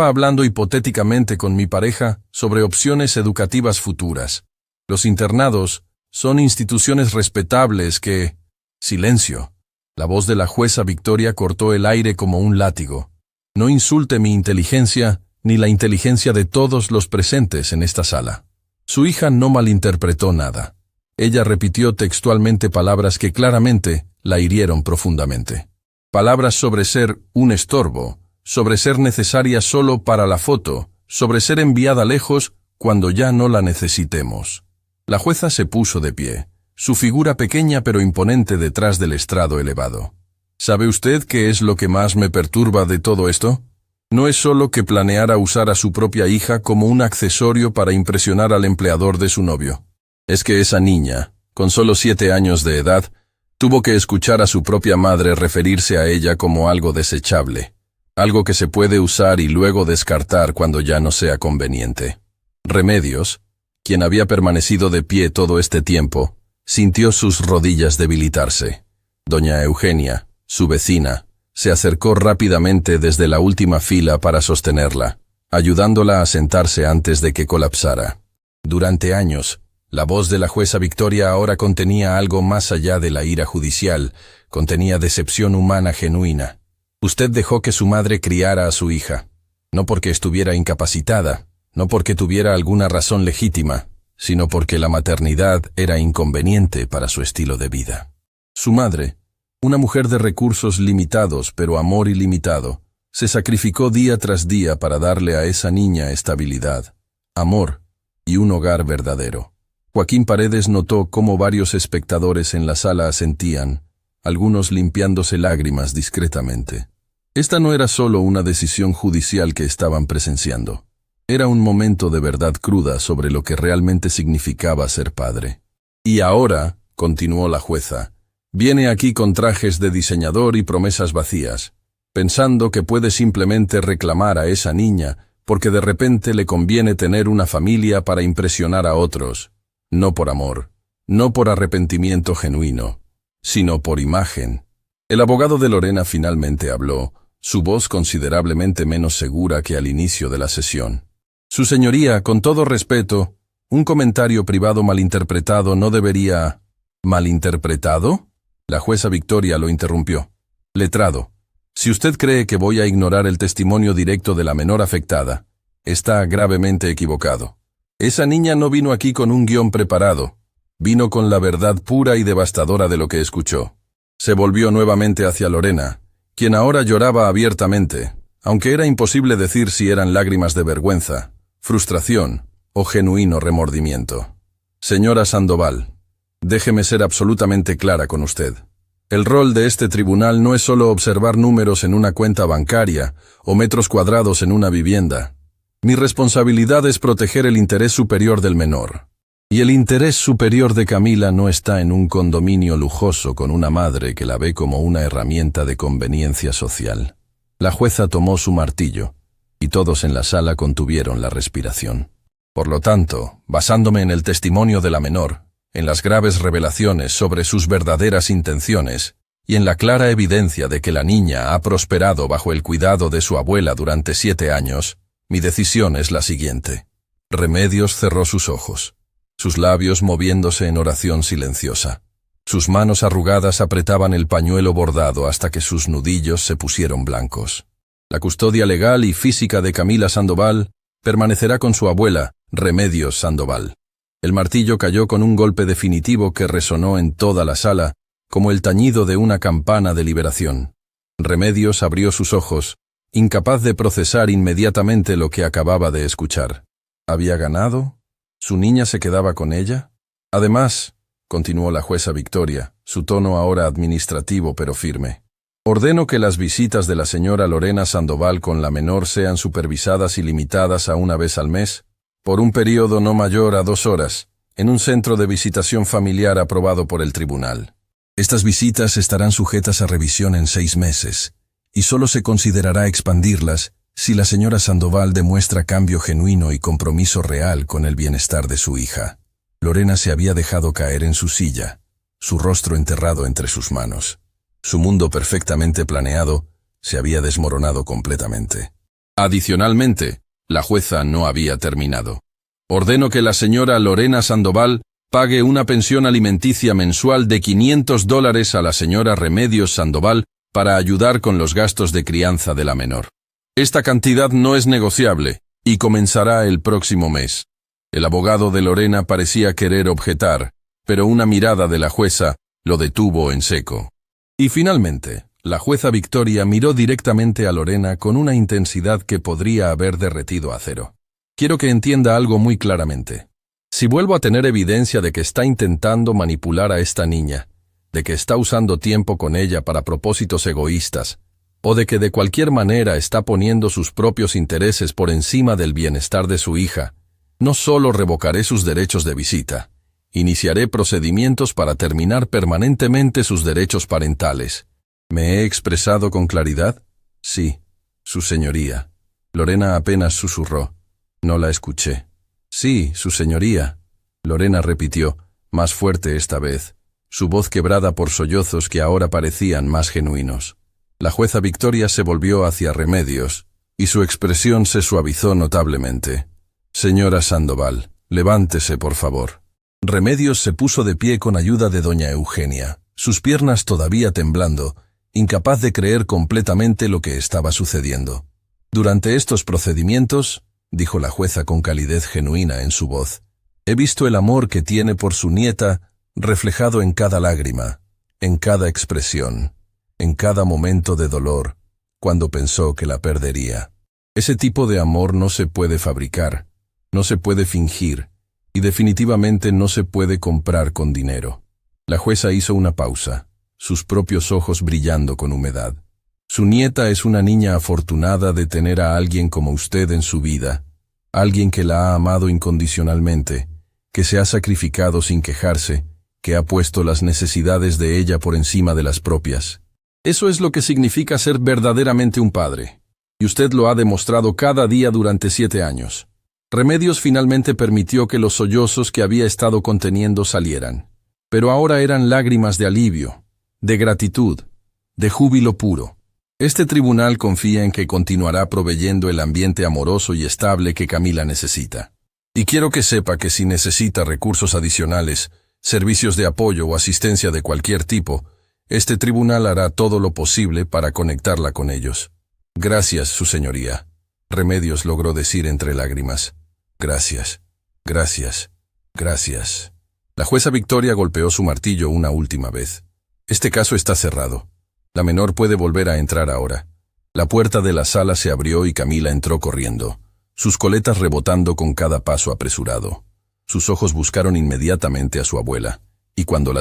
hablando hipotéticamente con mi pareja sobre opciones educativas futuras. Los internados son instituciones respetables que...» Silencio. La voz de la jueza Victoria cortó el aire como un látigo. No insulte mi inteligencia ni la inteligencia de todos los presentes en esta sala. Su hija no malinterpretó nada. Ella repitió textualmente palabras que claramente la hirieron profundamente. Palabras sobre ser un estorbo, sobre ser necesaria solo para la foto, sobre ser enviada lejos cuando ya no la necesitemos. La jueza se puso de pie, su figura pequeña pero imponente detrás del estrado elevado. ¿Sabe usted qué es lo que más me perturba de todo esto? No es solo que planeara usar a su propia hija como un accesorio para impresionar al empleador de su novio. Es que esa niña, con solo 7 años de edad, tuvo que escuchar a su propia madre referirse a ella como algo desechable, algo que se puede usar y luego descartar cuando ya no sea conveniente. Remedios, quien había permanecido de pie todo este tiempo, sintió sus rodillas debilitarse. Doña Eugenia, su vecina, se acercó rápidamente desde la última fila para sostenerla, ayudándola a sentarse antes de que colapsara. Durante años, la voz de la jueza Victoria ahora contenía algo más allá de la ira judicial, contenía decepción humana genuina. Usted dejó que su madre criara a su hija, no porque estuviera incapacitada, no porque tuviera alguna razón legítima, sino porque la maternidad era inconveniente para su estilo de vida. Su madre, una mujer de recursos limitados pero amor ilimitado, se sacrificó día tras día para darle a esa niña estabilidad, amor y un hogar verdadero. Joaquín Paredes notó cómo varios espectadores en la sala asentían, algunos limpiándose lágrimas discretamente. Esta no era solo una decisión judicial que estaban presenciando. Era un momento de verdad cruda sobre lo que realmente significaba ser padre. Y ahora, continuó la jueza, viene aquí con trajes de diseñador y promesas vacías, pensando que puede simplemente reclamar a esa niña porque de repente le conviene tener una familia para impresionar a otros, no por amor, no por arrepentimiento genuino, sino por imagen. El abogado de Lorena finalmente habló, su voz considerablemente menos segura que al inicio de la sesión. Su señoría, con todo respeto, un comentario privado malinterpretado no debería... ¿Malinterpretado? La jueza Victoria lo interrumpió. Letrado, si usted cree que voy a ignorar el testimonio directo de la menor afectada, está gravemente equivocado. Esa niña no vino aquí con un guión preparado, vino con la verdad pura y devastadora de lo que escuchó. Se volvió nuevamente hacia Lorena, quien ahora lloraba abiertamente, aunque era imposible decir si eran lágrimas de vergüenza, frustración o genuino remordimiento. Señora Sandoval, déjeme ser absolutamente clara con usted. El rol de este tribunal no es solo observar números en una cuenta bancaria o metros cuadrados en una vivienda. Mi responsabilidad es proteger el interés superior del menor. Y el interés superior de Camila no está en un condominio lujoso con una madre que la ve como una herramienta de conveniencia social. La jueza tomó su martillo, y todos en la sala contuvieron la respiración. Por lo tanto, basándome en el testimonio de la menor, en las graves revelaciones sobre sus verdaderas intenciones, y en la clara evidencia de que la niña ha prosperado bajo el cuidado de su abuela durante 7 años, mi decisión es la siguiente. Remedios cerró sus ojos, sus labios moviéndose en oración silenciosa. Sus manos arrugadas apretaban el pañuelo bordado hasta que sus nudillos se pusieron blancos. La custodia legal y física de Camila Sandoval permanecerá con su abuela, Remedios Sandoval. El martillo cayó con un golpe definitivo que resonó en toda la sala, como el tañido de una campana de liberación. Remedios abrió sus ojos, incapaz de procesar inmediatamente lo que acababa de escuchar. ¿Había ganado? ¿Su niña se quedaba con ella? Además, continuó la jueza Victoria, su tono ahora administrativo pero firme, ordeno que las visitas de la señora Lorena Sandoval con la menor sean supervisadas y limitadas a 1 vez al mes, por un período no mayor a 2 horas, en un centro de visitación familiar aprobado por el tribunal. Estas visitas estarán sujetas a revisión en 6 meses, y solo se considerará expandirlas si la señora Sandoval demuestra cambio genuino y compromiso real con el bienestar de su hija. Lorena se había dejado caer en su silla, su rostro enterrado entre sus manos. Su mundo perfectamente planeado se había desmoronado completamente. Adicionalmente, la jueza no había terminado. Ordeno que la señora Lorena Sandoval Pague una pensión alimenticia mensual de $500 a la señora Remedios Sandoval para ayudar con los gastos de crianza de la menor. Esta cantidad no es negociable y comenzará el próximo mes. El abogado de Lorena parecía querer objetar, pero una mirada de la jueza lo detuvo en seco. Y finalmente, la jueza Victoria miró directamente a Lorena con una intensidad que podría haber derretido a cero. Quiero que entienda algo muy claramente. Si vuelvo a tener evidencia de que está intentando manipular a esta niña, de que está usando tiempo con ella para propósitos egoístas, o de que de cualquier manera está poniendo sus propios intereses por encima del bienestar de su hija, no solo revocaré sus derechos de visita, iniciaré procedimientos para terminar permanentemente sus derechos parentales. ¿Me he expresado con claridad? Sí, su señoría. Lorena apenas susurró. No la escuché. Sí, su señoría. Lorena repitió, más fuerte esta vez, su voz quebrada por sollozos que ahora parecían más genuinos. La jueza Victoria se volvió hacia Remedios, y su expresión se suavizó notablemente. Señora Sandoval, levántese, por favor. Remedios se puso de pie con ayuda de doña Eugenia, sus piernas todavía temblando, incapaz de creer completamente lo que estaba sucediendo. Durante estos procedimientos, dijo la jueza con calidez genuina en su voz, he visto el amor que tiene por su nieta reflejado en cada lágrima, en cada expresión, en cada momento de dolor, cuando pensó que la perdería. Ese tipo de amor no se puede fabricar, no se puede fingir, y definitivamente no se puede comprar con dinero. La jueza hizo una pausa, sus propios ojos brillando con humedad. Su nieta es una niña afortunada de tener a alguien como usted en su vida, alguien que la ha amado incondicionalmente, que se ha sacrificado sin quejarse, que ha puesto las necesidades de ella por encima de las propias. Eso es lo que significa ser verdaderamente un padre, y usted lo ha demostrado cada día durante 7 años. Remedios finalmente permitió que los sollozos que había estado conteniendo salieran, pero ahora eran lágrimas de alivio, de gratitud, de júbilo puro. Este tribunal confía en que continuará proveyendo el ambiente amoroso y estable que Camila necesita. Y quiero que sepa que si necesita recursos adicionales, servicios de apoyo o asistencia de cualquier tipo, este tribunal hará todo lo posible para conectarla con ellos. Gracias, su señoría. Remedios logró decir entre lágrimas. Gracias, gracias, gracias. La jueza Victoria golpeó su martillo una última vez. Este caso está cerrado. La menor puede volver a entrar ahora. La puerta de la sala se abrió y Camila entró corriendo, sus coletas rebotando con cada paso apresurado. Sus ojos buscaron inmediatamente a su abuela, y cuando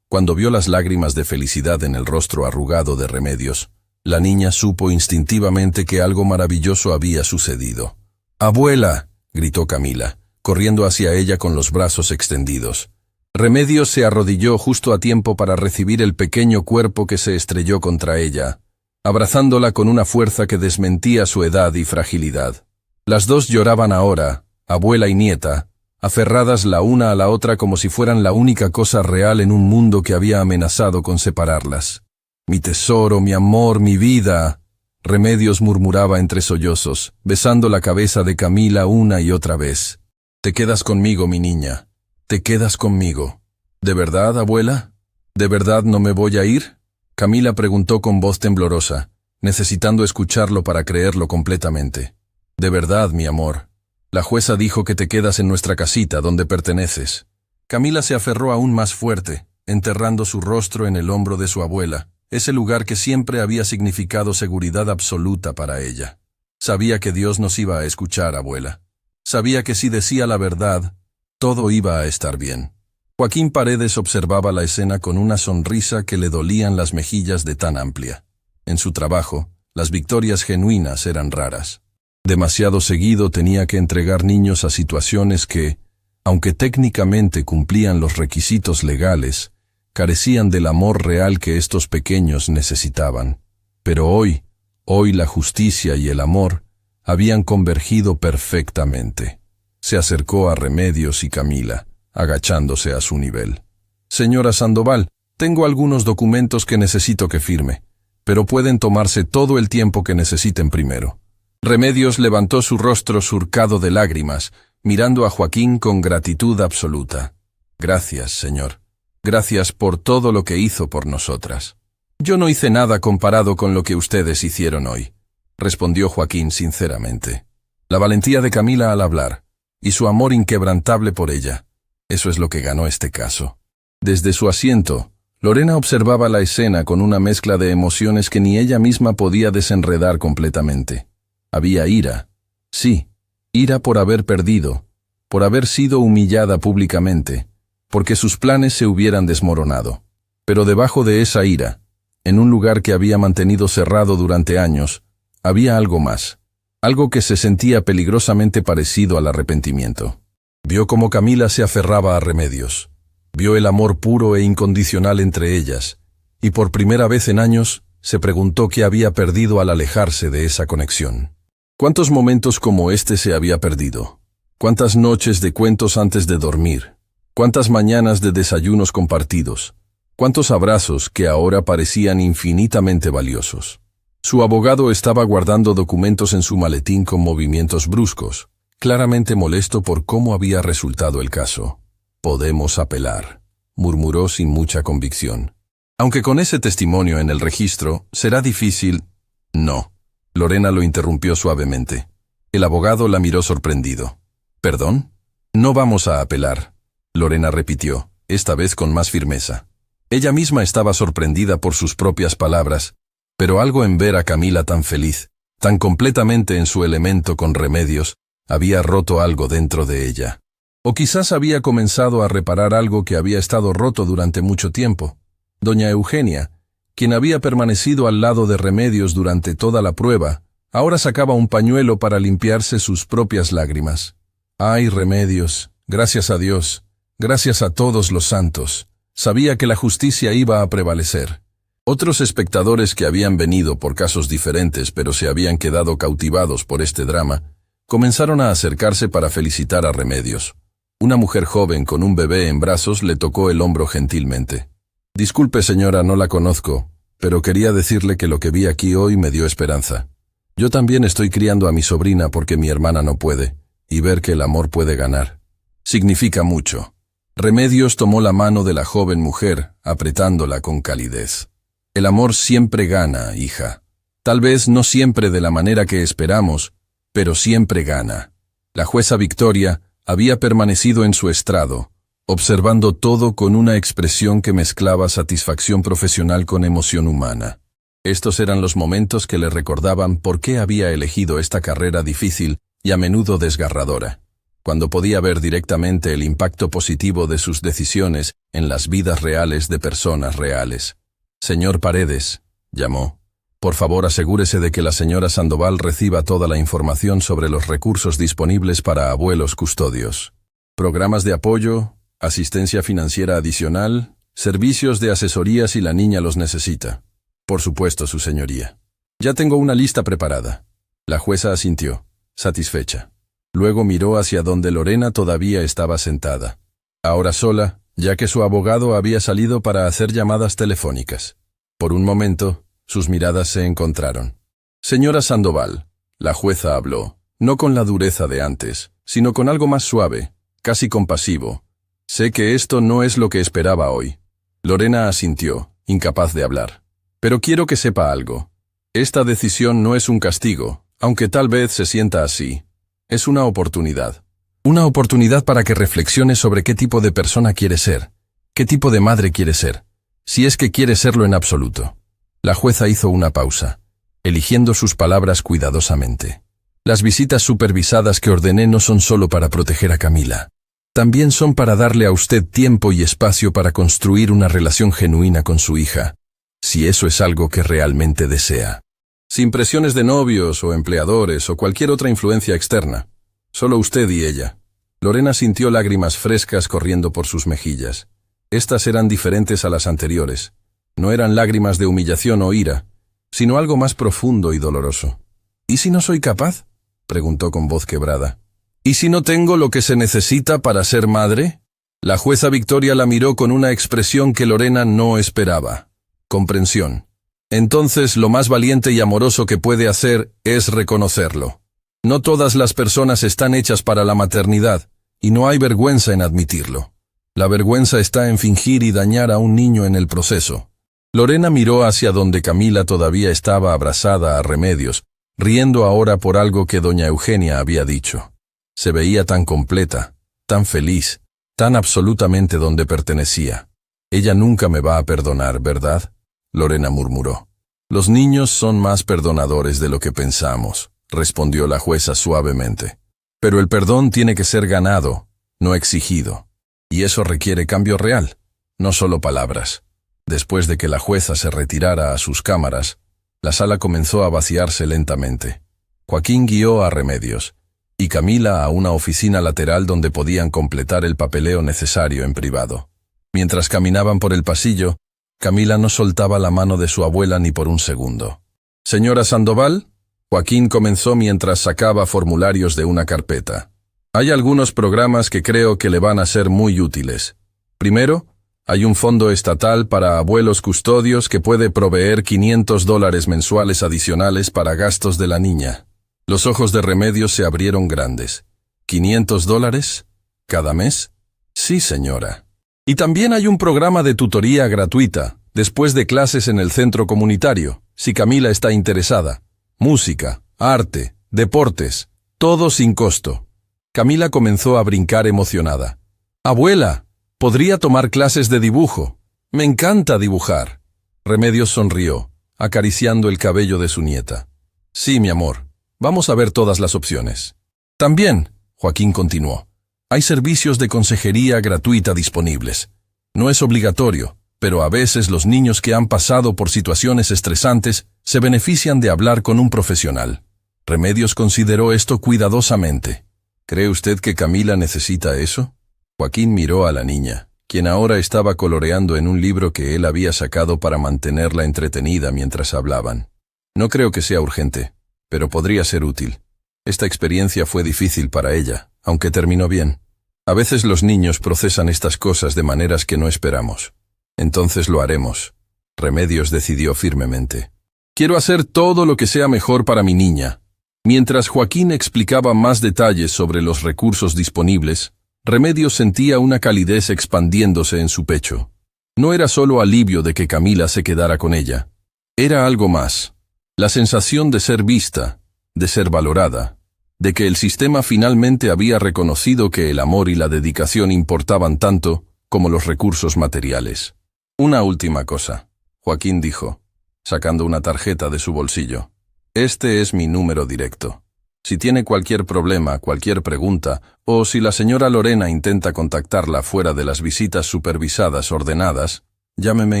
vio las lágrimas de felicidad en el rostro arrugado de Remedios, la niña supo instintivamente que algo maravilloso había sucedido. «¡Abuela!», gritó Camila, corriendo hacia ella con los brazos extendidos. Remedios se arrodilló justo a tiempo para recibir el pequeño cuerpo que se estrelló contra ella, abrazándola con una fuerza que desmentía su edad y fragilidad. Las dos lloraban ahora, abuela y nieta, aferradas la una a la otra como si fueran la única cosa real en un mundo que había amenazado con separarlas. «Mi tesoro, mi amor, mi vida», Remedios murmuraba entre sollozos, besando la cabeza de Camila una y otra vez. «Te quedas conmigo, mi niña. ¿Te quedas conmigo? ¿De verdad, abuela? ¿De verdad no me voy a ir?», Camila preguntó con voz temblorosa, necesitando escucharlo para creerlo completamente. «De verdad, mi amor. La jueza dijo que te quedas en nuestra casita, donde perteneces». Camila se aferró aún más fuerte, enterrando su rostro en el hombro de su abuela, ese lugar que siempre había significado seguridad absoluta para ella. Sabía que Dios nos iba a escuchar, abuela. Sabía que si decía la verdad, todo iba a estar bien. Joaquín Paredes observaba la escena con una sonrisa que le dolían las mejillas de tan amplia. En su trabajo, las victorias genuinas eran raras. Demasiado seguido tenía que entregar niños a situaciones que, aunque técnicamente cumplían los requisitos legales, carecían del amor real que estos pequeños necesitaban. Pero hoy la justicia y el amor habían convergido perfectamente. Se acercó a Remedios y Camila, agachándose a su nivel. «Señora Sandoval, tengo algunos documentos que necesito que firme, pero pueden tomarse todo el tiempo que necesiten primero». Remedios levantó su rostro surcado de lágrimas, mirando a Joaquín con gratitud absoluta. Gracias, Señor. Gracias por todo lo que hizo por nosotras. Yo no hice nada comparado con lo que ustedes hicieron hoy, respondió Joaquín sinceramente. La valentía de Camila al hablar, y su amor inquebrantable por ella, eso es lo que ganó este caso. Desde su asiento, Lorena observaba la escena con una mezcla de emociones que ni ella misma podía desenredar completamente. Había ira. Sí, ira por haber perdido, por haber sido humillada públicamente, porque sus planes se hubieran desmoronado. Pero debajo de esa ira, en un lugar que había mantenido cerrado durante años, había algo más, algo que se sentía peligrosamente parecido al arrepentimiento. Vio cómo Camila se aferraba a Remedios. Vio el amor puro e incondicional entre ellas, y por primera vez en años se preguntó qué había perdido al alejarse de esa conexión. ¿Cuántos momentos como este se había perdido? ¿Cuántas noches de cuentos antes de dormir? ¿Cuántas mañanas de desayunos compartidos? ¿Cuántos abrazos que ahora parecían infinitamente valiosos? Su abogado estaba guardando documentos en su maletín con movimientos bruscos, claramente molesto por cómo había resultado el caso. «Podemos apelar», murmuró sin mucha convicción. «Aunque con ese testimonio en el registro, será difícil». «No», Lorena lo interrumpió suavemente. El abogado la miró sorprendido. «¿Perdón? No vamos a apelar», Lorena repitió, esta vez con más firmeza. Ella misma estaba sorprendida por sus propias palabras, pero algo en ver a Camila tan feliz, tan completamente en su elemento con Remedios, había roto algo dentro de ella. O quizás había comenzado a reparar algo que había estado roto durante mucho tiempo. Doña Eugenia, quien había permanecido al lado de Remedios durante toda la prueba, ahora sacaba un pañuelo para limpiarse sus propias lágrimas. «Ay, Remedios, gracias a Dios, gracias a todos los santos». Sabía que la justicia iba a prevalecer. Otros espectadores que habían venido por casos diferentes pero se habían quedado cautivados por este drama, comenzaron a acercarse para felicitar a Remedios. Una mujer joven con un bebé en brazos le tocó el hombro gentilmente. «Disculpe, señora, no la conozco, pero quería decirle que lo que vi aquí hoy me dio esperanza. Yo también estoy criando a mi sobrina porque mi hermana no puede, y ver que el amor puede ganar. Significa mucho». Remedios tomó la mano de la joven mujer, apretándola con calidez. «El amor siempre gana, hija. Tal vez no siempre de la manera que esperamos, pero siempre gana». La jueza Victoria había permanecido en su estrado, observando todo con una expresión que mezclaba satisfacción profesional con emoción humana. Estos eran los momentos que le recordaban por qué había elegido esta carrera difícil y a menudo desgarradora, cuando podía ver directamente el impacto positivo de sus decisiones en las vidas reales de personas reales. «Señor Paredes», llamó, «por favor asegúrese de que la señora Sandoval reciba toda la información sobre los recursos disponibles para abuelos custodios. Programas de apoyo, asistencia financiera adicional, servicios de asesoría si la niña los necesita». «Por supuesto, su señoría. Ya tengo una lista preparada». La jueza asintió, satisfecha. Luego miró hacia donde Lorena todavía estaba sentada, ahora sola, ya que su abogado había salido para hacer llamadas telefónicas. Por un momento, sus miradas se encontraron. «Señora Sandoval», la jueza habló, no con la dureza de antes, sino con algo más suave, casi compasivo. «Sé que esto no es lo que esperaba hoy». Lorena asintió, incapaz de hablar. «Pero quiero que sepa algo. Esta decisión no es un castigo, aunque tal vez se sienta así. Es una oportunidad. Una oportunidad para que reflexione sobre qué tipo de persona quiere ser, qué tipo de madre quiere ser, si es que quiere serlo en absoluto». La jueza hizo una pausa, eligiendo sus palabras cuidadosamente. «Las visitas supervisadas que ordené no son solo para proteger a Camila. También son para darle a usted tiempo y espacio para construir una relación genuina con su hija, si eso es algo que realmente desea. Sin presiones de novios o empleadores o cualquier otra influencia externa. Solo usted y ella». Lorena sintió lágrimas frescas corriendo por sus mejillas. Estas eran diferentes a las anteriores. No eran lágrimas de humillación o ira, sino algo más profundo y doloroso. «¿Y si no soy capaz?», preguntó con voz quebrada. «¿Y si no tengo lo que se necesita para ser madre?». La jueza Victoria la miró con una expresión que Lorena no esperaba. Comprensión. «Entonces lo más valiente y amoroso que puede hacer es reconocerlo. No todas las personas están hechas para la maternidad, y no hay vergüenza en admitirlo». La vergüenza está en fingir y dañar a un niño en el proceso. Lorena miró hacia donde Camila todavía estaba abrazada a Remedios, riendo ahora por algo que doña Eugenia había dicho. Se veía tan completa, tan feliz, tan absolutamente donde pertenecía. Ella nunca me va a perdonar, ¿verdad? Lorena murmuró. Los niños son más perdonadores de lo que pensamos, respondió la jueza suavemente. Pero el perdón tiene que ser ganado, no exigido. Y eso requiere cambio real, no solo palabras. Después de que la jueza se retirara a sus cámaras, la sala comenzó a vaciarse lentamente. Joaquín guió a Remedios y Camila a una oficina lateral donde podían completar el papeleo necesario en privado. Mientras caminaban por el pasillo, Camila no soltaba la mano de su abuela ni por un segundo. «Señora Sandoval», Joaquín comenzó mientras sacaba formularios de una carpeta. «Hay algunos programas que creo que le van a ser muy útiles. Primero, hay un fondo estatal para abuelos custodios que puede proveer $500 mensuales adicionales para gastos de la niña». Los ojos de Remedios se abrieron grandes. ¿$500? ¿Cada mes? Sí, señora. Y también hay un programa de tutoría gratuita, después de clases en el centro comunitario, si Camila está interesada. Música, arte, deportes, todo sin costo. Camila comenzó a brincar emocionada. «Abuela, podría tomar clases de dibujo. Me encanta dibujar». Remedios sonrió, acariciando el cabello de su nieta. «Sí, mi amor, vamos a ver todas las opciones». También, Joaquín continuó, hay servicios de consejería gratuita disponibles. No es obligatorio, pero a veces los niños que han pasado por situaciones estresantes se benefician de hablar con un profesional. Remedios consideró esto cuidadosamente. ¿Cree usted que Camila necesita eso? Joaquín miró a la niña, quien ahora estaba coloreando en un libro que él había sacado para mantenerla entretenida mientras hablaban. No creo que sea urgente, pero podría ser útil. Esta experiencia fue difícil para ella, aunque terminó bien. A veces los niños procesan estas cosas de maneras que no esperamos. Entonces lo haremos. Remedios decidió firmemente. Quiero hacer todo lo que sea mejor para mi niña. Mientras Joaquín explicaba más detalles sobre los recursos disponibles, Remedios sentía una calidez expandiéndose en su pecho. No era solo alivio de que Camila se quedara con ella. Era algo más. La sensación de ser vista, de ser valorada, de que el sistema finalmente había reconocido que el amor y la dedicación importaban tanto como los recursos materiales. Una última cosa, Joaquín dijo, sacando una tarjeta de su bolsillo. Este es mi número directo. Si tiene cualquier problema, cualquier pregunta, o si la señora Lorena intenta contactarla fuera de las visitas supervisadas ordenadas, llámeme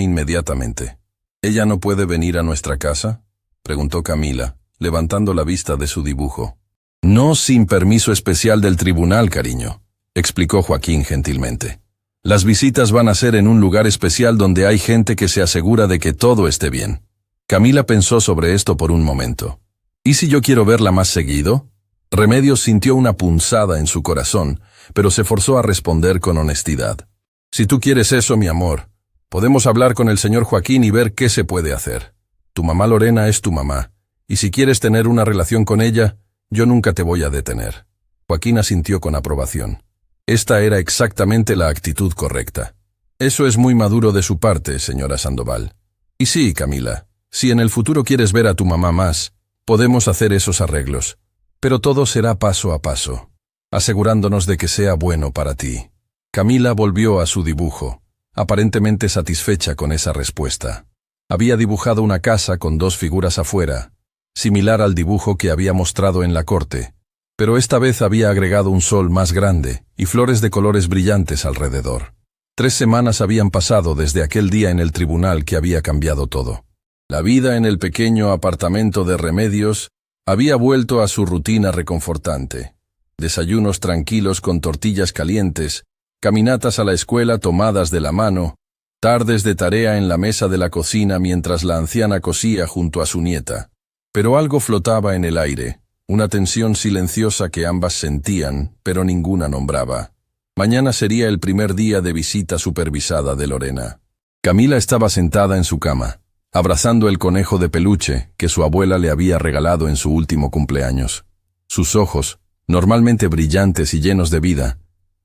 inmediatamente. ¿Ella no puede venir a nuestra casa?, preguntó Camila, levantando la vista de su dibujo. No sin permiso especial del tribunal, cariño, explicó Joaquín gentilmente. Las visitas van a ser en un lugar especial donde hay gente que se asegura de que todo esté bien. Camila pensó sobre esto por un momento. ¿Y si yo quiero verla más seguido? Remedios sintió una punzada en su corazón, pero se forzó a responder con honestidad. Si tú quieres eso, mi amor, podemos hablar con el señor Joaquín y ver qué se puede hacer. Tu mamá Lorena es tu mamá, y si quieres tener una relación con ella, yo nunca te voy a detener. Joaquín asintió con aprobación. Esta era exactamente la actitud correcta. Eso es muy maduro de su parte, señora Sandoval. Y sí, Camila, si en el futuro quieres ver a tu mamá más, podemos hacer esos arreglos. Pero todo será paso a paso, asegurándonos de que sea bueno para ti. Camila volvió a su dibujo, aparentemente satisfecha con esa respuesta. Había dibujado una casa con dos figuras afuera, similar al dibujo que había mostrado en la corte, pero esta vez había agregado un sol más grande y flores de colores brillantes alrededor. 3 semanas habían pasado desde aquel día en el tribunal que había cambiado todo. La vida en el pequeño apartamento de Remedios había vuelto a su rutina reconfortante. Desayunos tranquilos con tortillas calientes, caminatas a la escuela tomadas de la mano, tardes de tarea en la mesa de la cocina mientras la anciana cosía junto a su nieta. Pero algo flotaba en el aire, una tensión silenciosa que ambas sentían, pero ninguna nombraba. Mañana sería el primer día de visita supervisada de Lorena. Camila estaba sentada en su cama, abrazando el conejo de peluche que su abuela le había regalado en su último cumpleaños. Sus ojos, normalmente brillantes y llenos de vida,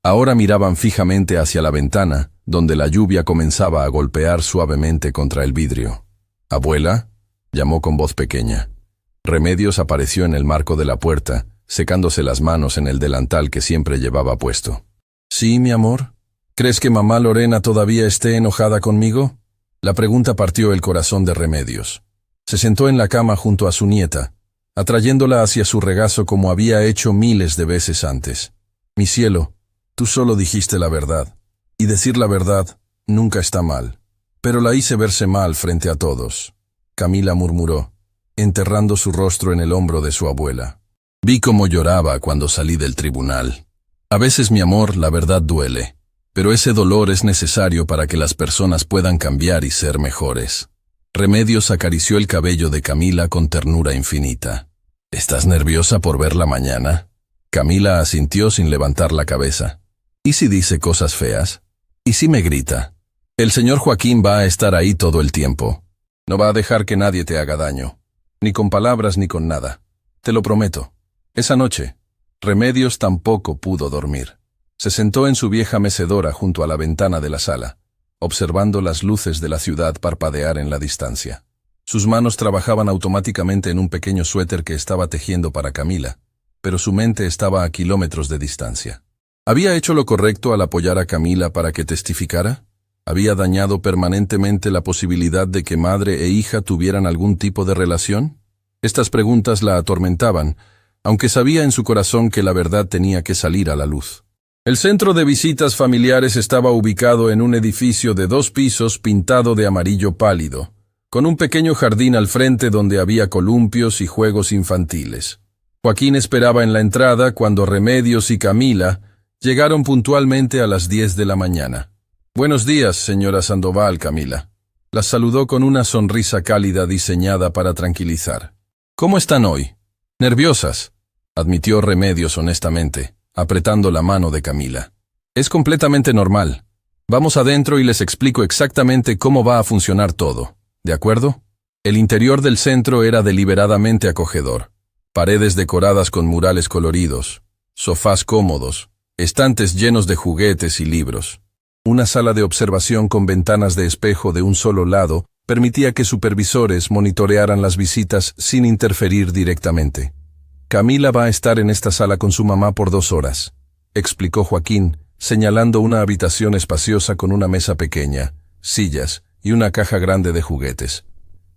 Ahora miraban fijamente hacia la ventana, donde la lluvia comenzaba a golpear suavemente contra el vidrio. «¿Abuela?», llamó con voz pequeña. Remedios apareció en el marco de la puerta, secándose las manos en el delantal que siempre llevaba puesto. «¿Sí, mi amor? ¿Crees que mamá Lorena todavía esté enojada conmigo?». La pregunta partió el corazón de Remedios. Se sentó en la cama junto a su nieta, atrayéndola hacia su regazo como había hecho miles de veces antes. «Mi cielo, tú solo dijiste la verdad, y decir la verdad nunca está mal, pero la hice verse mal frente a todos», Camila murmuró, enterrando su rostro en el hombro de su abuela. «Vi cómo lloraba cuando salí del tribunal. A veces, mi amor, la verdad duele, pero ese dolor es necesario para que las personas puedan cambiar y ser mejores». Remedios acarició el cabello de Camila con ternura infinita. «¿Estás nerviosa por verla mañana?». Camila asintió sin levantar la cabeza. «¿Y si dice cosas feas? ¿Y si me grita? El señor Joaquín va a estar ahí todo el tiempo. No va a dejar que nadie te haga daño, ni con palabras ni con nada. Te lo prometo». Esa noche, Remedios tampoco pudo dormir. Se sentó en su vieja mecedora junto a la ventana de la sala, observando las luces de la ciudad parpadear en la distancia. Sus manos trabajaban automáticamente en un pequeño suéter que estaba tejiendo para Camila, pero su mente estaba a kilómetros de distancia. ¿Había hecho lo correcto al apoyar a Camila para que testificara? ¿Había dañado permanentemente la posibilidad de que madre e hija tuvieran algún tipo de relación? Estas preguntas la atormentaban, aunque sabía en su corazón que la verdad tenía que salir a la luz. El centro de visitas familiares estaba ubicado en un edificio de 2 pisos pintado de amarillo pálido, con un pequeño jardín al frente donde había columpios y juegos infantiles. Joaquín esperaba en la entrada cuando Remedios y Camila llegaron puntualmente a las 10 de la mañana. «Buenos días, señora Sandoval», Camila las saludó con una sonrisa cálida diseñada para tranquilizar. «¿Cómo están hoy?». «Nerviosas», admitió Remedios honestamente, apretando la mano de Camila. «Es completamente normal. Vamos adentro y les explico exactamente cómo va a funcionar todo, ¿de acuerdo?». El interior del centro era deliberadamente acogedor. Paredes decoradas con murales coloridos, sofás cómodos, estantes llenos de juguetes y libros. Una sala de observación con ventanas de espejo de un solo lado permitía que supervisores monitorearan las visitas sin interferir directamente. «Camila va a estar en esta sala con su mamá por 2 horas», explicó Joaquín, señalando una habitación espaciosa con una mesa pequeña, sillas y una caja grande de juguetes.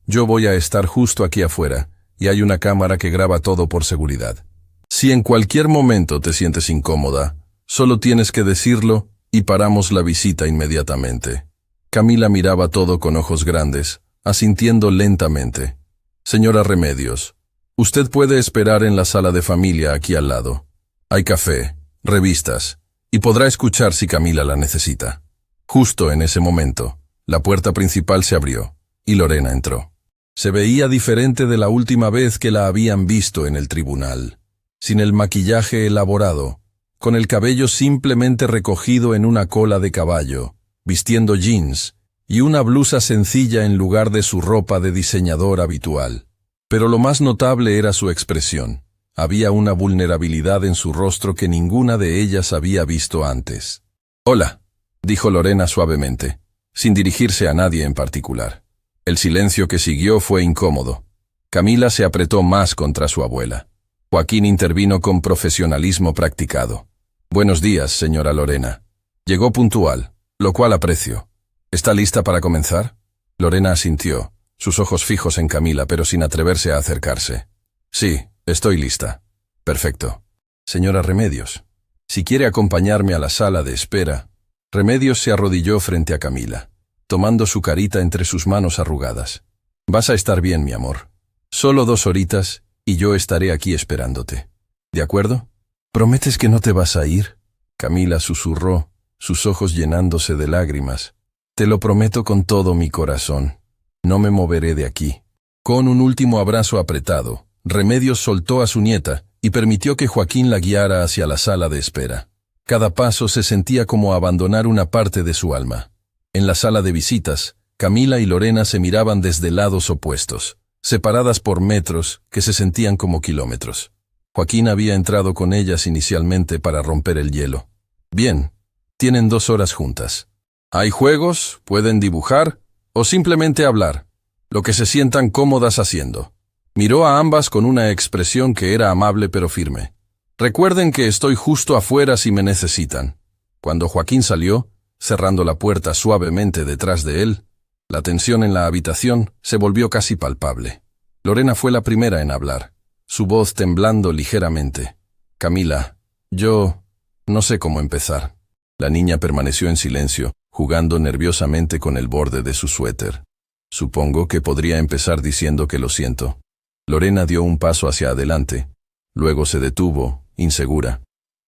«Yo voy a estar justo aquí afuera, y hay una cámara que graba todo por seguridad. Si en cualquier momento te sientes incómoda, solo tienes que decirlo y paramos la visita inmediatamente». Camila miraba todo con ojos grandes, asintiendo lentamente. «Señora Remedios, usted puede esperar en la sala de familia aquí al lado. Hay café, revistas, y podrá escuchar si Camila la necesita». Justo en ese momento, la puerta principal se abrió, y Lorena entró. Se veía diferente de la última vez que la habían visto en el tribunal. Sin el maquillaje elaborado, con el cabello simplemente recogido en una cola de caballo, vistiendo jeans y una blusa sencilla en lugar de su ropa de diseñador habitual. Pero lo más notable era su expresión. Había una vulnerabilidad en su rostro que ninguna de ellas había visto antes. «Hola», dijo Lorena suavemente, sin dirigirse a nadie en particular. El silencio que siguió fue incómodo. Camila se apretó más contra su abuela. Joaquín intervino con profesionalismo practicado. «Buenos días, señora Lorena». Llegó puntual, lo cual aprecio. «¿Está lista para comenzar?». Lorena asintió, sus ojos fijos en Camila, pero sin atreverse a acercarse. «Sí, estoy lista». «Perfecto. Señora Remedios, si quiere acompañarme a la sala de espera». Remedios se arrodilló frente a Camila, tomando su carita entre sus manos arrugadas. «Vas a estar bien, mi amor. Solo 2 horitas y yo estaré aquí esperándote. ¿De acuerdo? ¿Prometes que no te vas a ir?». Camila susurró, sus ojos llenándose de lágrimas. «Te lo prometo con todo mi corazón. No me moveré de aquí». Con un último abrazo apretado, Remedios soltó a su nieta y permitió que Joaquín la guiara hacia la sala de espera. Cada paso se sentía como abandonar una parte de su alma. En la sala de visitas, Camila y Lorena se miraban desde lados opuestos, separadas por metros que se sentían como kilómetros. Joaquín había entrado con ellas inicialmente para romper el hielo. Bien, tienen 2 horas juntas. Hay juegos, pueden dibujar o simplemente hablar, lo que se sientan cómodas haciendo. Miró a ambas con una expresión que era amable pero firme. Recuerden que estoy justo afuera si me necesitan. Cuando Joaquín salió, cerrando la puerta suavemente detrás de él, la tensión en la habitación se volvió casi palpable. Lorena fue la primera en hablar, su voz temblando ligeramente. Camila, yo no sé cómo empezar. La niña permaneció en silencio, jugando nerviosamente con el borde de su suéter. Supongo que podría empezar diciendo que lo siento. Lorena dio un paso hacia adelante. Luego se detuvo, insegura.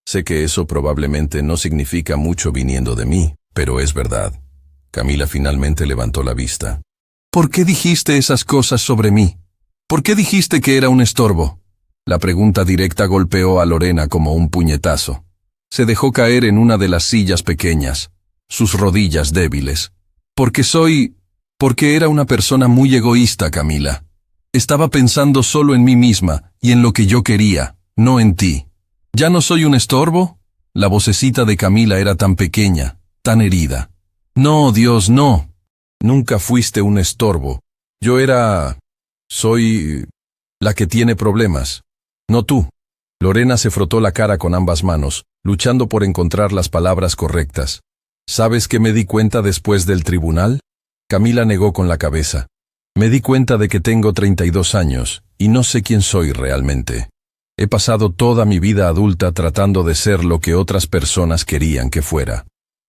Sé que eso probablemente no significa mucho viniendo de mí, pero es verdad. Camila finalmente levantó la vista. ¿Por qué dijiste esas cosas sobre mí? ¿Por qué dijiste que era un estorbo? La pregunta directa golpeó a Lorena como un puñetazo. Se dejó caer en una de las sillas pequeñas, sus rodillas débiles. Porque era una persona muy egoísta, Camila. Estaba pensando solo en mí misma y en lo que yo quería, no en ti. ¿Ya no soy un estorbo? La vocecita de Camila era tan pequeña, tan herida. No, Dios, no. Nunca fuiste un estorbo. Soy la que tiene problemas. No tú. Lorena se frotó la cara con ambas manos, luchando por encontrar las palabras correctas. ¿Sabes qué me di cuenta después del tribunal? Camila negó con la cabeza. Me di cuenta de que tengo 32 años y no sé quién soy realmente. He pasado toda mi vida adulta tratando de ser lo que otras personas querían que fuera.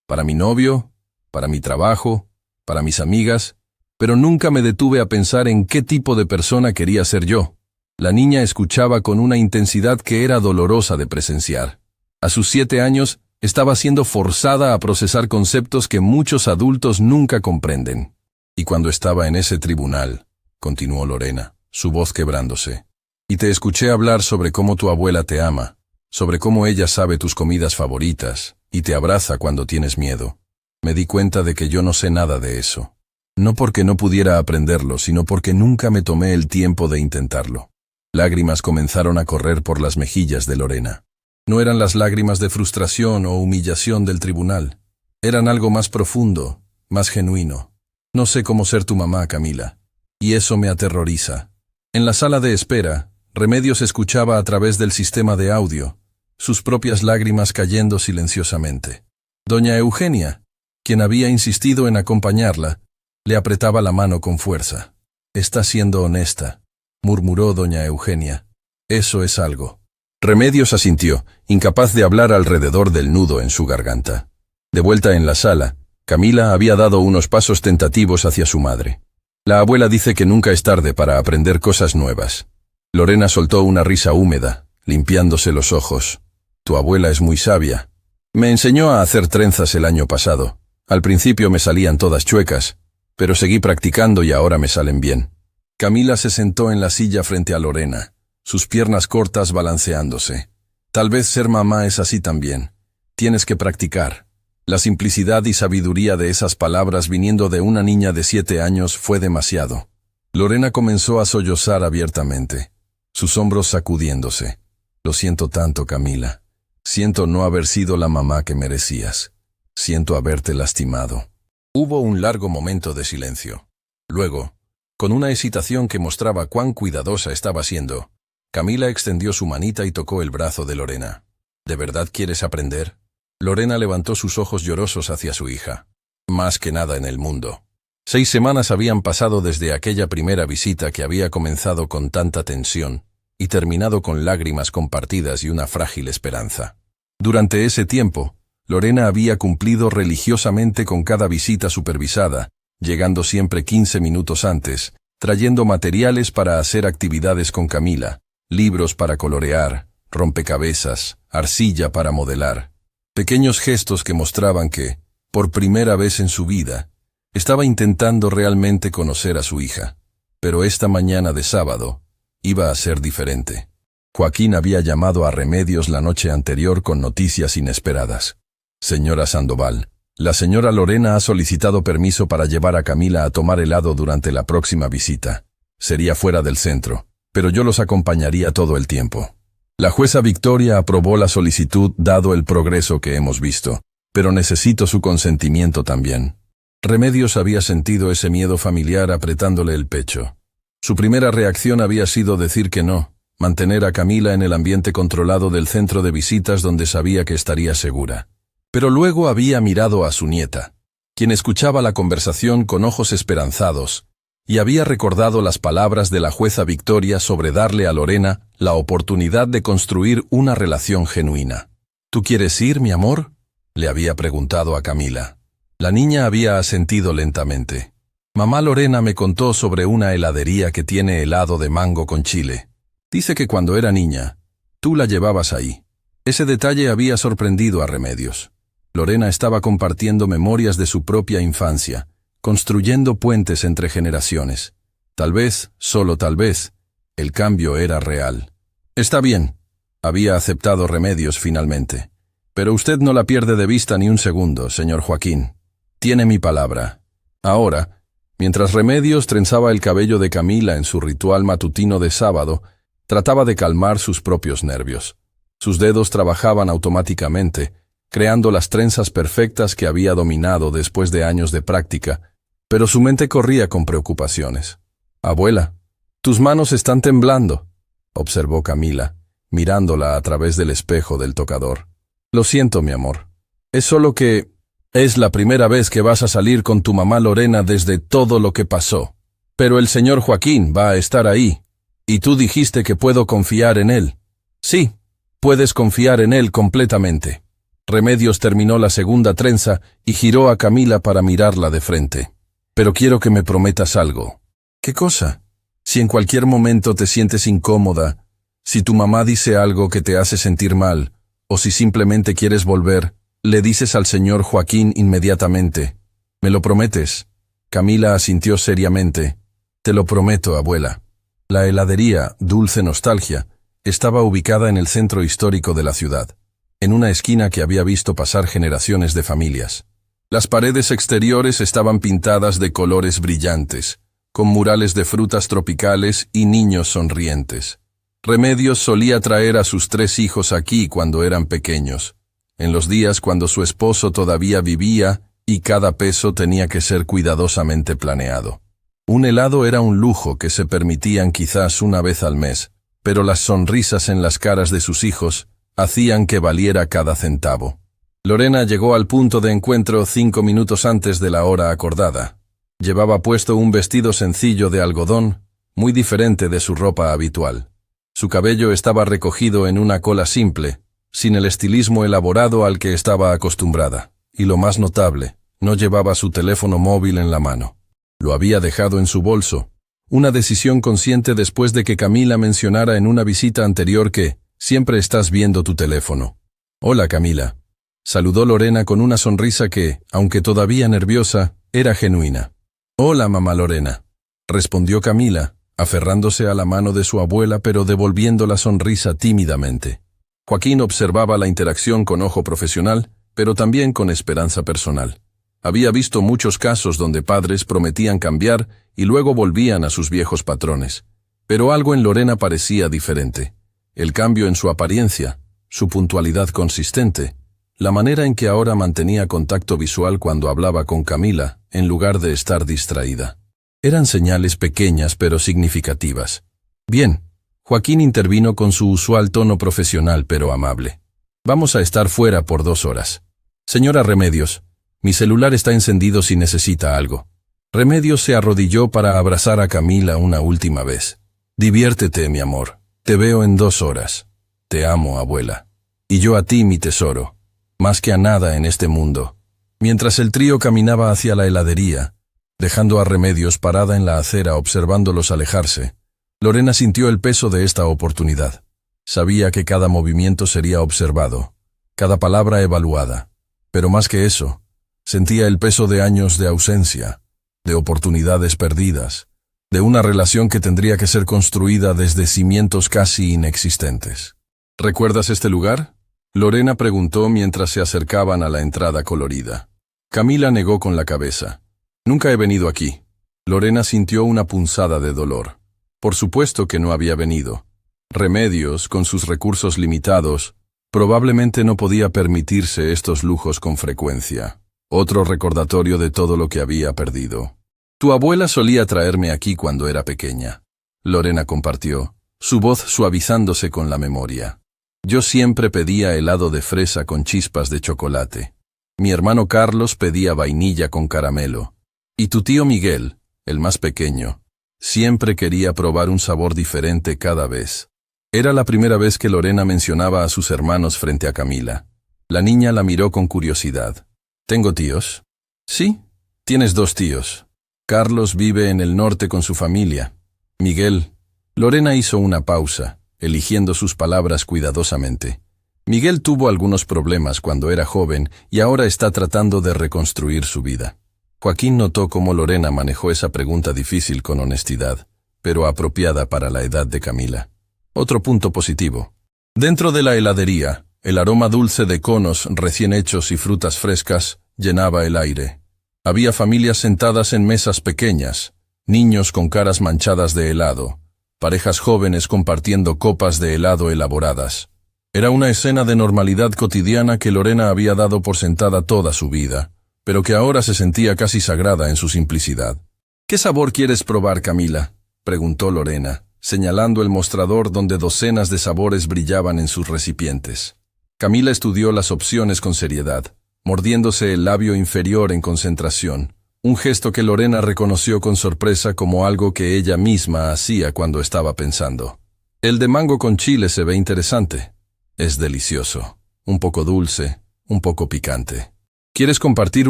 Para mi novio, para mi trabajo, para mis amigas, pero nunca me detuve a pensar en qué tipo de persona quería ser yo. La niña escuchaba con una intensidad que era dolorosa de presenciar. A sus 7 años, estaba siendo forzada a procesar conceptos que muchos adultos nunca comprenden. Y cuando estaba en ese tribunal, continuó Lorena, su voz quebrándose, y te escuché hablar sobre cómo tu abuela te ama, sobre cómo ella sabe tus comidas favoritas, y te abraza cuando tienes miedo. Me di cuenta de que yo no sé nada de eso. No porque no pudiera aprenderlo, sino porque nunca me tomé el tiempo de intentarlo. Lágrimas comenzaron a correr por las mejillas de Lorena. No eran las lágrimas de frustración o humillación del tribunal. Eran algo más profundo, más genuino. No sé cómo ser tu mamá, Camila. Y eso me aterroriza. En la sala de espera, Remedios escuchaba a través del sistema de audio, sus propias lágrimas cayendo silenciosamente. Doña Eugenia, quien había insistido en acompañarla, le apretaba la mano con fuerza. Está siendo honesta, murmuró doña Eugenia. Eso es algo. Remedios asintió, incapaz de hablar alrededor del nudo en su garganta. De vuelta en la sala, Camila había dado unos pasos tentativos hacia su madre. La abuela dice que nunca es tarde para aprender cosas nuevas. Lorena soltó una risa húmeda, limpiándose los ojos. Tu abuela es muy sabia. Me enseñó a hacer trenzas el año pasado. Al principio me salían todas chuecas, pero seguí practicando y ahora me salen bien. Camila se sentó en la silla frente a Lorena, sus piernas cortas balanceándose. Tal vez ser mamá es así también. Tienes que practicar. La simplicidad y sabiduría de esas palabras viniendo de una niña de 7 años fue demasiado. Lorena comenzó a sollozar abiertamente, sus hombros sacudiéndose. Lo siento tanto, Camila. Siento no haber sido la mamá que merecías. Siento haberte lastimado. Hubo un largo momento de silencio. Luego, con una hesitación que mostraba cuán cuidadosa estaba siendo, Camila extendió su manita y tocó el brazo de Lorena. ¿De verdad quieres aprender? Lorena levantó sus ojos llorosos hacia su hija. Más que nada en el mundo. 6 semanas habían pasado desde aquella primera visita que había comenzado con tanta tensión y terminado con lágrimas compartidas y una frágil esperanza. Durante ese tiempo, Lorena había cumplido religiosamente con cada visita supervisada, llegando siempre 15 minutos antes, trayendo materiales para hacer actividades con Camila, libros para colorear, rompecabezas, arcilla para modelar. Pequeños gestos que mostraban que, por primera vez en su vida, estaba intentando realmente conocer a su hija. Pero esta mañana de sábado, iba a ser diferente. Joaquín había llamado a Remedios la noche anterior con noticias inesperadas. Señora Sandoval, la señora Lorena ha solicitado permiso para llevar a Camila a tomar helado durante la próxima visita. Sería fuera del centro, pero yo los acompañaría todo el tiempo. La jueza Victoria aprobó la solicitud dado el progreso que hemos visto, pero necesito su consentimiento también. Remedios había sentido ese miedo familiar apretándole el pecho. Su primera reacción había sido decir que no, mantener a Camila en el ambiente controlado del centro de visitas donde sabía que estaría segura. Pero luego había mirado a su nieta, quien escuchaba la conversación con ojos esperanzados, y había recordado las palabras de la jueza Victoria sobre darle a Lorena la oportunidad de construir una relación genuina. ¿Tú quieres ir, mi amor?, le había preguntado a Camila. La niña había asentido lentamente. Mamá Lorena me contó sobre una heladería que tiene helado de mango con chile. Dice que cuando era niña, tú la llevabas ahí. Ese detalle había sorprendido a Remedios. Lorena estaba compartiendo memorias de su propia infancia, construyendo puentes entre generaciones. Tal vez, solo tal vez, el cambio era real. Está bien, había aceptado Remedios finalmente. Pero usted no la pierde de vista ni un segundo, señor Joaquín. Tiene mi palabra. Ahora, mientras Remedios trenzaba el cabello de Camila en su ritual matutino de sábado, trataba de calmar sus propios nervios. Sus dedos trabajaban automáticamente, creando las trenzas perfectas que había dominado después de años de práctica, pero su mente corría con preocupaciones. «Abuela, tus manos están temblando», observó Camila, mirándola a través del espejo del tocador. «Lo siento, mi amor. Es solo que es la primera vez que vas a salir con tu mamá Lorena desde todo lo que pasó. Pero el señor Joaquín va a estar ahí, y tú dijiste que puedo confiar en él». «Sí, puedes confiar en él completamente». Remedios terminó la segunda trenza y giró a Camila para mirarla de frente. «Pero quiero que me prometas algo». «¿Qué cosa?» «Si en cualquier momento te sientes incómoda, si tu mamá dice algo que te hace sentir mal, o si simplemente quieres volver, le dices al señor Joaquín inmediatamente. ¿Me lo prometes?». Camila asintió seriamente. «Te lo prometo, abuela». La heladería, Dulce Nostalgia, estaba ubicada en el centro histórico de la ciudad, en una esquina que había visto pasar generaciones de familias. Las paredes exteriores estaban pintadas de colores brillantes, con murales de frutas tropicales y niños sonrientes. Remedios solía traer a sus 3 hijos aquí cuando eran pequeños, en los días cuando su esposo todavía vivía y cada peso tenía que ser cuidadosamente planeado. Un helado era un lujo que se permitían quizás una vez al mes, pero las sonrisas en las caras de sus hijos hacían que valiera cada centavo. Lorena llegó al punto de encuentro 5 minutos antes de la hora acordada. Llevaba puesto un vestido sencillo de algodón, muy diferente de su ropa habitual. Su cabello estaba recogido en una cola simple, sin el estilismo elaborado al que estaba acostumbrada. Y lo más notable, no llevaba su teléfono móvil en la mano. Lo había dejado en su bolso, una decisión consciente después de que Camila mencionara en una visita anterior que «siempre estás viendo tu teléfono». «Hola, Camila», saludó Lorena con una sonrisa que, aunque todavía nerviosa, era genuina. «Hola, mamá Lorena», respondió Camila, aferrándose a la mano de su abuela pero devolviendo la sonrisa tímidamente. Joaquín observaba la interacción con ojo profesional, pero también con esperanza personal. Había visto muchos casos donde padres prometían cambiar y luego volvían a sus viejos patrones. Pero algo en Lorena parecía diferente. El cambio en su apariencia, su puntualidad consistente, la manera en que ahora mantenía contacto visual cuando hablaba con Camila, en lugar de estar distraída. Eran señales pequeñas pero significativas. «Bien», Joaquín intervino con su usual tono profesional pero amable. «Vamos a estar fuera por 2 horas. Señora Remedios, mi celular está encendido si necesita algo». Remedios se arrodilló para abrazar a Camila una última vez. «Diviértete, mi amor. Te veo en 2 horas. Te amo, abuela. Y yo a ti, mi tesoro. Más que a nada en este mundo». Mientras el trío caminaba hacia la heladería, dejando a Remedios parada en la acera observándolos alejarse, Lorena sintió el peso de esta oportunidad. Sabía que cada movimiento sería observado, cada palabra evaluada, pero más que eso, sentía el peso de años de ausencia, de oportunidades perdidas, de una relación que tendría que ser construida desde cimientos casi inexistentes. «¿Recuerdas este lugar?», Lorena preguntó mientras se acercaban a la entrada colorida. Camila negó con la cabeza. «Nunca he venido aquí». Lorena sintió una punzada de dolor. Por supuesto que no había venido. Remedios, con sus recursos limitados, probablemente no podía permitirse estos lujos con frecuencia. Otro recordatorio de todo lo que había perdido. Tu abuela solía traerme aquí cuando era pequeña. Lorena compartió, su voz suavizándose con la memoria. Yo siempre pedía helado de fresa con chispas de chocolate. Mi hermano Carlos pedía vainilla con caramelo. Y tu tío Miguel, el más pequeño, siempre quería probar un sabor diferente cada vez. Era la primera vez que Lorena mencionaba a sus hermanos frente a Camila. La niña la miró con curiosidad. ¿Tengo tíos? Sí, tienes 2 tíos. Carlos vive en el norte con su familia. Miguel. Lorena hizo una pausa, eligiendo sus palabras cuidadosamente. Miguel tuvo algunos problemas cuando era joven y ahora está tratando de reconstruir su vida. Joaquín notó cómo Lorena manejó esa pregunta difícil con honestidad, pero apropiada para la edad de Camila. Otro punto positivo. Dentro de la heladería, el aroma dulce de conos recién hechos y frutas frescas llenaba el aire. Había familias sentadas en mesas pequeñas, niños con caras manchadas de helado, parejas jóvenes compartiendo copas de helado elaboradas. Era una escena de normalidad cotidiana que Lorena había dado por sentada toda su vida, pero que ahora se sentía casi sagrada en su simplicidad. ¿Qué sabor quieres probar, Camila?, preguntó Lorena, señalando el mostrador donde docenas de sabores brillaban en sus recipientes. Camila estudió las opciones con seriedad, mordiéndose el labio inferior en concentración, un gesto que Lorena reconoció con sorpresa como algo que ella misma hacía cuando estaba pensando. El de mango con chile se ve interesante. Es delicioso, un poco dulce, un poco picante. ¿Quieres compartir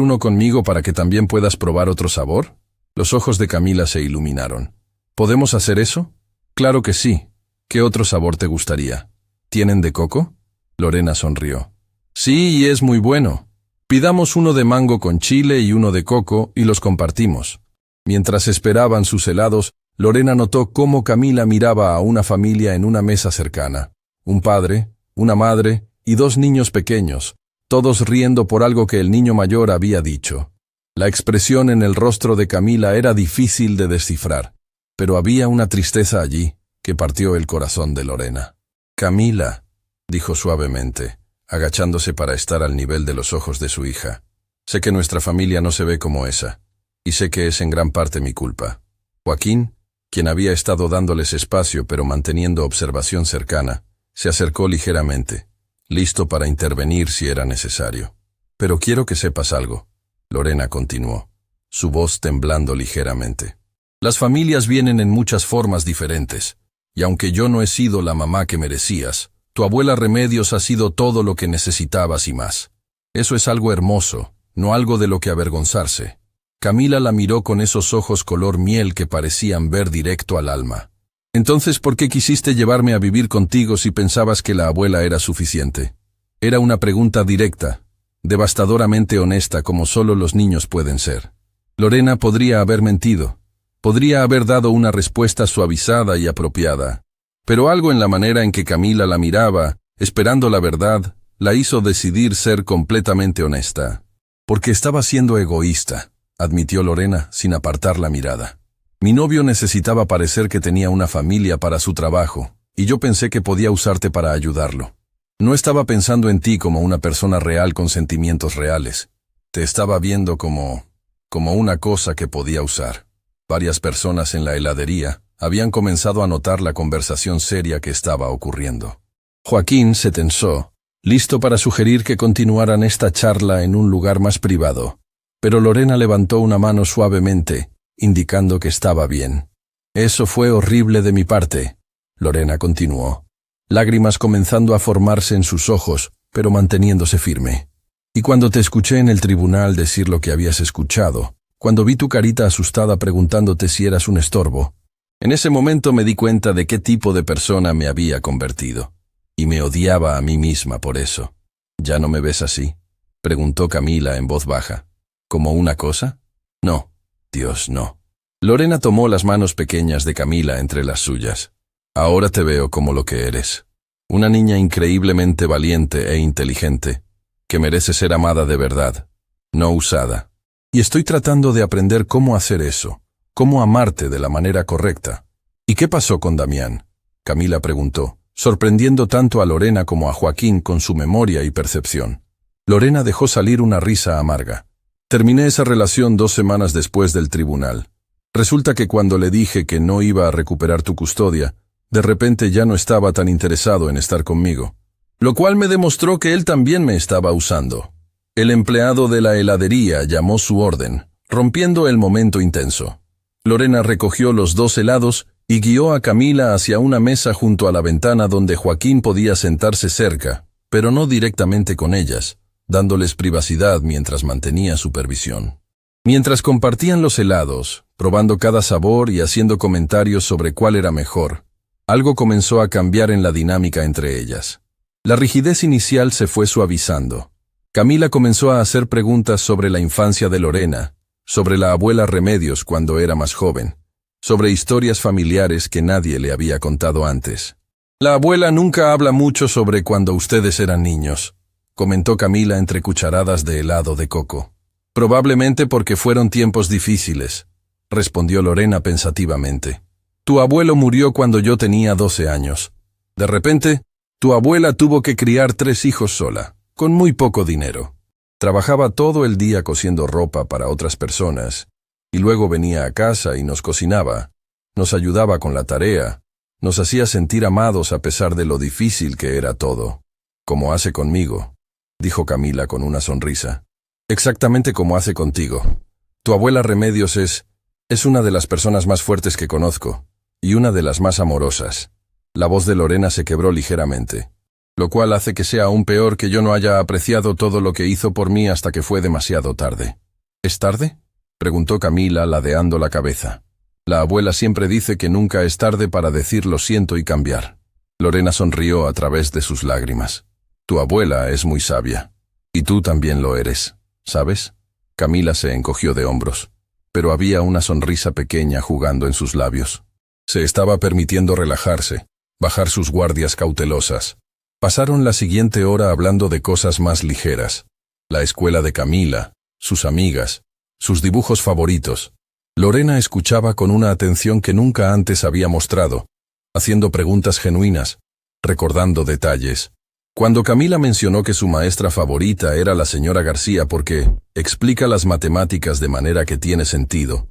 uno conmigo para que también puedas probar otro sabor? Los ojos de Camila se iluminaron. ¿Podemos hacer eso? Claro que sí. ¿Qué otro sabor te gustaría? ¿Tienen de coco? Lorena sonrió. Sí, y es muy bueno. Pidamos uno de mango con chile y uno de coco y los compartimos. Mientras esperaban sus helados, Lorena notó cómo Camila miraba a una familia en una mesa cercana. Un padre, una madre y 2 niños pequeños, todos riendo por algo que el niño mayor había dicho. La expresión en el rostro de Camila era difícil de descifrar, pero había una tristeza allí que partió el corazón de Lorena. Camila, dijo suavemente, agachándose para estar al nivel de los ojos de su hija. Sé que nuestra familia no se ve como esa, y sé que es en gran parte mi culpa. Joaquín, quien había estado dándoles espacio pero manteniendo observación cercana, se acercó ligeramente, listo para intervenir si era necesario. Pero quiero que sepas algo, Lorena continuó, su voz temblando ligeramente. Las familias vienen en muchas formas diferentes, y aunque yo no he sido la mamá que merecías, tu abuela Remedios ha sido todo lo que necesitabas y más. Eso es algo hermoso, no algo de lo que avergonzarse. Camila la miró con esos ojos color miel que parecían ver directo al alma. Entonces, ¿por qué quisiste llevarme a vivir contigo si pensabas que la abuela era suficiente? Era una pregunta directa, devastadoramente honesta como solo los niños pueden ser. Lorena podría haber mentido, podría haber dado una respuesta suavizada y apropiada, pero algo en la manera en que Camila la miraba, esperando la verdad, la hizo decidir ser completamente honesta. Porque estaba siendo egoísta, admitió Lorena sin apartar la mirada. Mi novio necesitaba parecer que tenía una familia para su trabajo, y yo pensé que podía usarte para ayudarlo. No estaba pensando en ti como una persona real con sentimientos reales. Te estaba viendo como una cosa que podía usar. Varias personas en la heladería habían comenzado a notar la conversación seria que estaba ocurriendo. Joaquín se tensó, listo para sugerir que continuaran esta charla en un lugar más privado, pero Lorena levantó una mano suavemente, indicando que estaba bien. Eso fue horrible de mi parte, Lorena continuó, lágrimas comenzando a formarse en sus ojos, pero manteniéndose firme. Y cuando te escuché en el tribunal decir lo que habías escuchado, cuando vi tu carita asustada preguntándote si eras un estorbo, en ese momento me di cuenta de qué tipo de persona me había convertido, y me odiaba a mí misma por eso. ¿Ya no me ves así?, preguntó Camila en voz baja. ¿Como una cosa? No, Dios, no. Lorena tomó las manos pequeñas de Camila entre las suyas. Ahora te veo como lo que eres. Una niña increíblemente valiente e inteligente, que merece ser amada de verdad, no usada. Y estoy tratando de aprender cómo hacer eso, cómo amarte de la manera correcta. ¿Y qué pasó con Damián? Camila preguntó, sorprendiendo tanto a Lorena como a Joaquín con su memoria y percepción. Lorena dejó salir una risa amarga. Terminé esa relación 2 semanas después del tribunal. Resulta que cuando le dije que no iba a recuperar tu custodia, de repente ya no estaba tan interesado en estar conmigo. Lo cual me demostró que él también me estaba usando. El empleado de la heladería llamó su orden, rompiendo el momento intenso. Lorena recogió los 2 helados y guió a Camila hacia una mesa junto a la ventana donde Joaquín podía sentarse cerca, pero no directamente con ellas, dándoles privacidad mientras mantenía supervisión. Mientras compartían los helados, probando cada sabor y haciendo comentarios sobre cuál era mejor, algo comenzó a cambiar en la dinámica entre ellas. La rigidez inicial se fue suavizando. Camila comenzó a hacer preguntas sobre la infancia de Lorena, sobre la abuela Remedios cuando era más joven, sobre historias familiares que nadie le había contado antes. La abuela nunca habla mucho sobre cuando ustedes eran niños, comentó Camila entre cucharadas de helado de coco. Probablemente porque fueron tiempos difíciles, respondió Lorena pensativamente. Tu abuelo murió cuando yo tenía 12 años. De repente, tu abuela tuvo que criar 3 hijos sola, con muy poco dinero. Trabajaba todo el día cosiendo ropa para otras personas, y luego venía a casa y nos cocinaba, nos ayudaba con la tarea, nos hacía sentir amados a pesar de lo difícil que era todo. Como hace conmigo, dijo Camila con una sonrisa. Exactamente como hace contigo. Tu abuela Remedios es una de las personas más fuertes que conozco, y una de las más amorosas. La voz de Lorena se quebró ligeramente, lo cual hace que sea aún peor que yo no haya apreciado todo lo que hizo por mí hasta que fue demasiado tarde. ¿Es tarde?, preguntó Camila ladeando la cabeza. La abuela siempre dice que nunca es tarde para decir lo siento y cambiar. Lorena sonrió a través de sus lágrimas. Tu abuela es muy sabia. Y tú también lo eres, ¿sabes? Camila se encogió de hombros, pero había una sonrisa pequeña jugando en sus labios. Se estaba permitiendo relajarse, bajar sus guardias cautelosas. Pasaron la siguiente hora hablando de cosas más ligeras. La escuela de Camila, sus amigas, sus dibujos favoritos. Lorena escuchaba con una atención que nunca antes había mostrado, haciendo preguntas genuinas, recordando detalles. Cuando Camila mencionó que su maestra favorita era la señora García porque explica las matemáticas de manera que tiene sentido,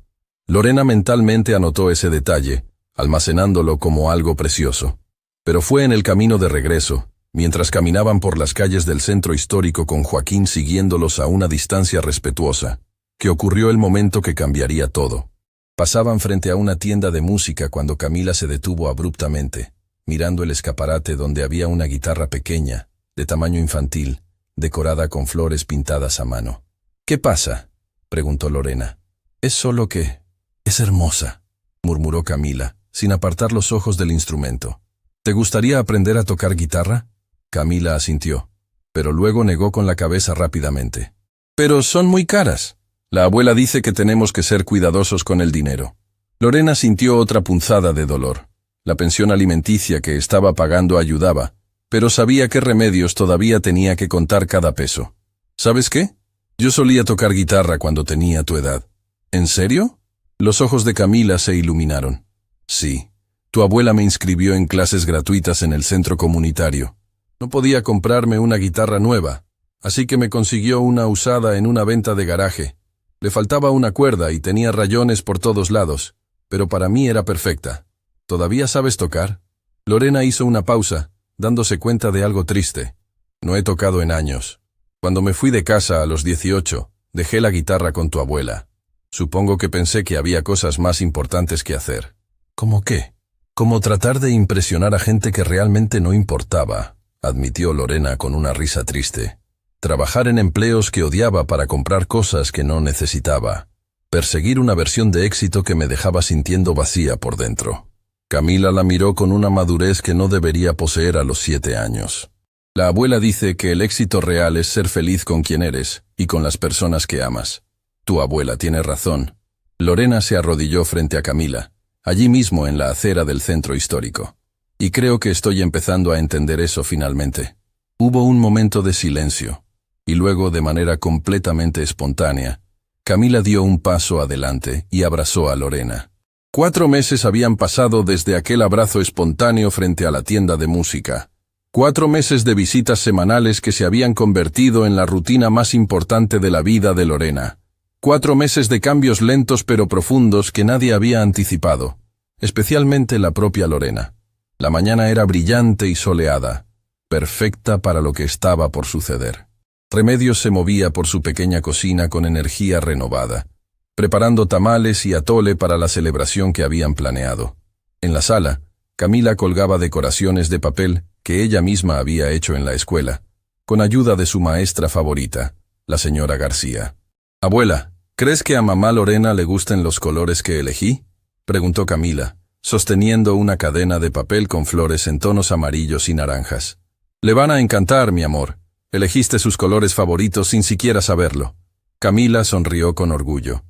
Lorena mentalmente anotó ese detalle, almacenándolo como algo precioso. Pero fue en el camino de regreso, mientras caminaban por las calles del centro histórico con Joaquín siguiéndolos a una distancia respetuosa, que ocurrió el momento que cambiaría todo. Pasaban frente a una tienda de música cuando Camila se detuvo abruptamente, mirando el escaparate donde había una guitarra pequeña, de tamaño infantil, decorada con flores pintadas a mano. ¿Qué pasa?, preguntó Lorena. Es solo que... es hermosa, murmuró Camila, sin apartar los ojos del instrumento. ¿Te gustaría aprender a tocar guitarra? Camila asintió, pero luego negó con la cabeza rápidamente. Pero son muy caras. La abuela dice que tenemos que ser cuidadosos con el dinero. Lorena sintió otra punzada de dolor. La pensión alimenticia que estaba pagando ayudaba, pero sabía que Remedios todavía tenía que contar cada peso. ¿Sabes qué? Yo solía tocar guitarra cuando tenía tu edad. ¿En serio? Los ojos de Camila se iluminaron. Sí. Tu abuela me inscribió en clases gratuitas en el centro comunitario. No podía comprarme una guitarra nueva, así que me consiguió una usada en una venta de garaje. Le faltaba una cuerda y tenía rayones por todos lados, pero para mí era perfecta. ¿Todavía sabes tocar? Lorena hizo una pausa, dándose cuenta de algo triste. No he tocado en años. Cuando me fui de casa a los 18, dejé la guitarra con tu abuela. Supongo que pensé que había cosas más importantes que hacer. ¿Cómo qué? Como tratar de impresionar a gente que realmente no importaba, admitió Lorena con una risa triste. Trabajar en empleos que odiaba para comprar cosas que no necesitaba. Perseguir una versión de éxito que me dejaba sintiendo vacía por dentro. Camila la miró con una madurez que no debería poseer a los 7 años. La abuela dice que el éxito real es ser feliz con quien eres y con las personas que amas. Tu abuela tiene razón. Lorena se arrodilló frente a Camila, allí mismo en la acera del centro histórico. Y creo que estoy empezando a entender eso finalmente. Hubo un momento de silencio, y luego, de manera completamente espontánea, Camila dio un paso adelante y abrazó a Lorena. 4 meses habían pasado desde aquel abrazo espontáneo frente a la tienda de música. 4 meses de visitas semanales que se habían convertido en la rutina más importante de la vida de Lorena. 4 meses de cambios lentos pero profundos que nadie había anticipado, especialmente la propia Lorena. La mañana era brillante y soleada, perfecta para lo que estaba por suceder. Remedios se movía por su pequeña cocina con energía renovada, preparando tamales y atole para la celebración que habían planeado. En la sala, Camila colgaba decoraciones de papel que ella misma había hecho en la escuela, con ayuda de su maestra favorita, la señora García. «Abuela, ¿crees que a mamá Lorena le gusten los colores que elegí?», preguntó Camila, sosteniendo una cadena de papel con flores en tonos amarillos y naranjas. «Le van a encantar, mi amor. Elegiste sus colores favoritos sin siquiera saberlo». Camila sonrió con orgullo.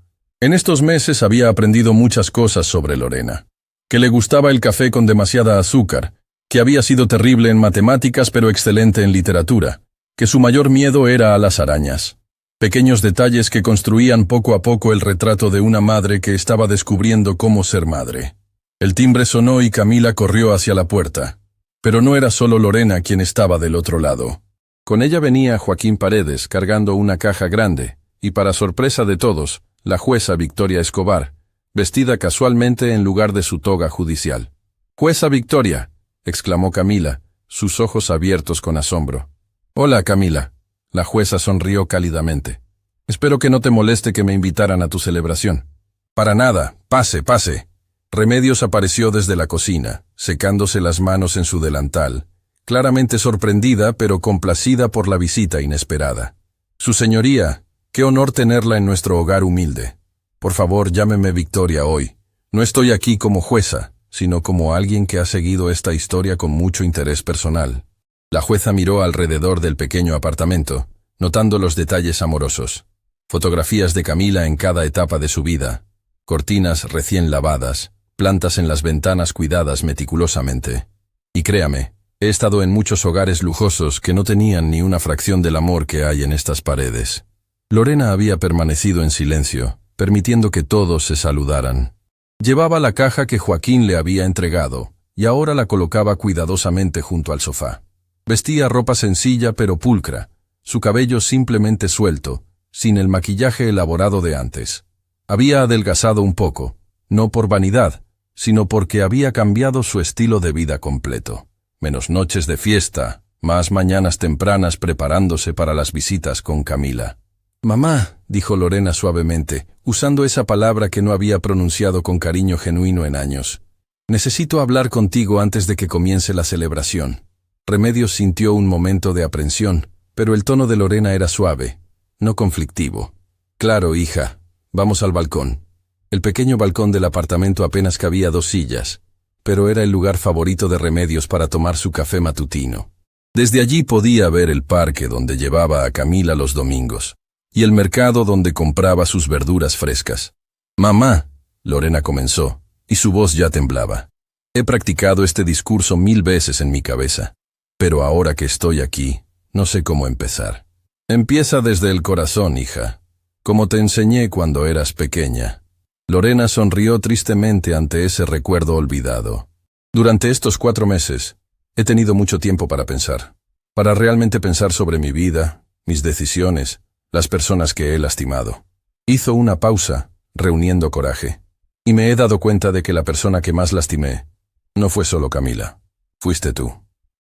En estos meses había aprendido muchas cosas sobre Lorena. Que le gustaba el café con demasiada azúcar, que había sido terrible en matemáticas pero excelente en literatura, que su mayor miedo era a las arañas. Pequeños detalles que construían poco a poco el retrato de una madre que estaba descubriendo cómo ser madre. El timbre sonó y Camila corrió hacia la puerta. Pero no era solo Lorena quien estaba del otro lado. Con ella venía Joaquín Paredes cargando una caja grande, y para sorpresa de todos, la jueza Victoria Escobar, vestida casualmente en lugar de su toga judicial. «Jueza Victoria», exclamó Camila, sus ojos abiertos con asombro. «Hola, Camila». La jueza sonrió cálidamente. «Espero que no te moleste que me invitaran a tu celebración». «Para nada, pase, pase». Remedios apareció desde la cocina, secándose las manos en su delantal, claramente sorprendida pero complacida por la visita inesperada. «Su señoría, qué honor tenerla en nuestro hogar humilde. Por favor, llámeme Victoria hoy. No estoy aquí como jueza, sino como alguien que ha seguido esta historia con mucho interés personal». La jueza miró alrededor del pequeño apartamento, notando los detalles amorosos. Fotografías de Camila en cada etapa de su vida, cortinas recién lavadas, plantas en las ventanas cuidadas meticulosamente. Y créame, he estado en muchos hogares lujosos que no tenían ni una fracción del amor que hay en estas paredes. Lorena había permanecido en silencio, permitiendo que todos se saludaran. Llevaba la caja que Joaquín le había entregado, y ahora la colocaba cuidadosamente junto al sofá. Vestía ropa sencilla pero pulcra, su cabello simplemente suelto, sin el maquillaje elaborado de antes. Había adelgazado un poco, no por vanidad, sino porque había cambiado su estilo de vida completo. Menos noches de fiesta, más mañanas tempranas preparándose para las visitas con Camila. «Mamá», dijo Lorena suavemente, usando esa palabra que no había pronunciado con cariño genuino en años. «Necesito hablar contigo antes de que comience la celebración». Remedios sintió un momento de aprensión, pero el tono de Lorena era suave, no conflictivo. «Claro, hija, vamos al balcón». El pequeño balcón del apartamento apenas cabía 2 sillas, pero era el lugar favorito de Remedios para tomar su café matutino. Desde allí podía ver el parque donde llevaba a Camila los domingos, y el mercado donde compraba sus verduras frescas. «Mamá», Lorena comenzó, y su voz ya temblaba. «He practicado este discurso 1000 veces en mi cabeza, pero ahora que estoy aquí, no sé cómo empezar». «Empieza desde el corazón, hija, como te enseñé cuando eras pequeña». Lorena sonrió tristemente ante ese recuerdo olvidado. «Durante estos 4 meses, he tenido mucho tiempo para pensar, para realmente pensar sobre mi vida, mis decisiones, las personas que he lastimado». Hizo una pausa, reuniendo coraje. «Y me he dado cuenta de que la persona que más lastimé no fue solo Camila, fuiste tú».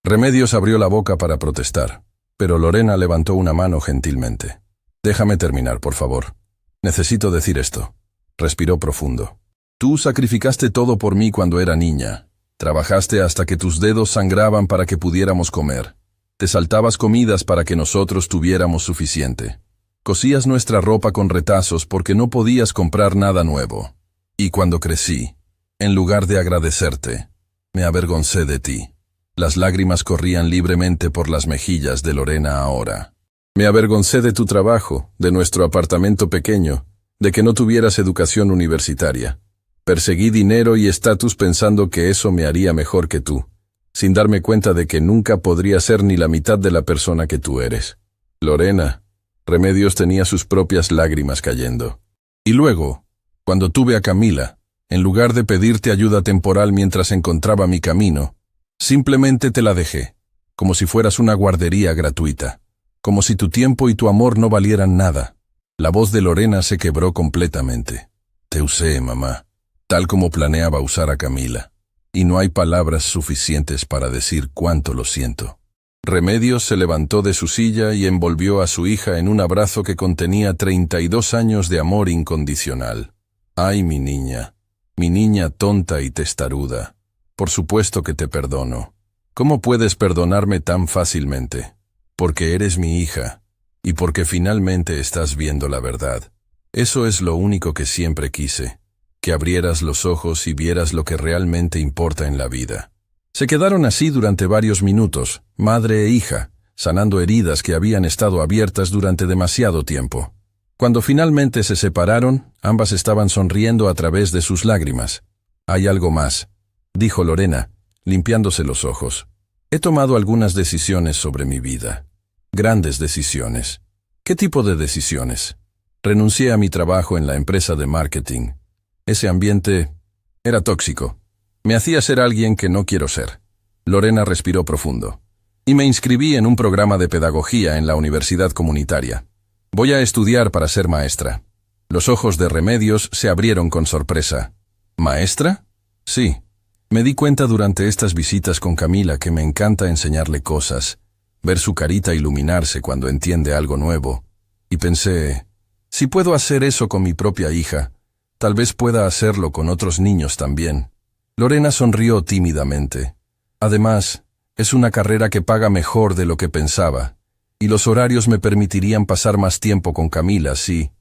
Remedios abrió la boca para protestar, pero Lorena levantó una mano gentilmente. «Déjame terminar, por favor. Necesito decir esto». Respiró profundo. «Tú sacrificaste todo por mí cuando era niña. Trabajaste hasta que tus dedos sangraban para que pudiéramos comer. Te saltabas comidas para que nosotros tuviéramos suficiente. Cosías nuestra ropa con retazos porque no podías comprar nada nuevo. Y cuando crecí, en lugar de agradecerte, me avergoncé de ti». Las lágrimas corrían libremente por las mejillas de Lorena ahora. «Me avergoncé de tu trabajo, de nuestro apartamento pequeño, de que no tuvieras educación universitaria. Perseguí dinero y estatus pensando que eso me haría mejor que tú, sin darme cuenta de que nunca podría ser ni la mitad de la persona que tú eres». Lorena, Remedios tenía sus propias lágrimas cayendo. «Y luego, cuando tuve a Camila, En lugar de pedirte ayuda temporal mientras encontraba mi camino, simplemente te la dejé, como si fueras una guardería gratuita, como si tu tiempo y tu amor no valieran nada. La voz de Lorena se quebró completamente. Te usé, mamá, tal como planeaba usar a Camila, y no hay palabras suficientes para decir cuánto lo siento. Remedios se levantó de su silla y envolvió a su hija en un abrazo que contenía 32 años de amor incondicional. Ay, mi niña tonta y testaruda. Por supuesto que te perdono. ¿Cómo puedes perdonarme tan fácilmente? Porque eres mi hija, y porque finalmente estás viendo la verdad. Eso es lo único que siempre quise, que abrieras los ojos y vieras lo que realmente importa en la vida. Se quedaron así durante varios minutos, madre e hija, sanando heridas que habían estado abiertas durante demasiado tiempo. Cuando finalmente se separaron, ambas estaban sonriendo a través de sus lágrimas. Hay algo más, dijo Lorena, limpiándose los ojos. He tomado algunas decisiones sobre mi vida. Grandes decisiones. ¿Qué tipo de decisiones? Renuncié a mi trabajo en la empresa de marketing. Ese ambiente era tóxico. Me hacía ser alguien que no quiero ser. Lorena respiró profundo. Y me inscribí en un programa de pedagogía en la universidad comunitaria. Voy a estudiar para ser maestra. Los ojos de Remedios se abrieron con sorpresa. ¿Maestra? Sí. Me di cuenta durante estas visitas con Camila que me encanta enseñarle cosas, ver su carita iluminarse cuando entiende algo nuevo. Y pensé, si puedo hacer eso con mi propia hija, tal vez pueda hacerlo con otros niños también. Lorena sonrió tímidamente. Además, es una carrera que paga mejor de lo que pensaba, y los horarios me permitirían pasar más tiempo con Camila si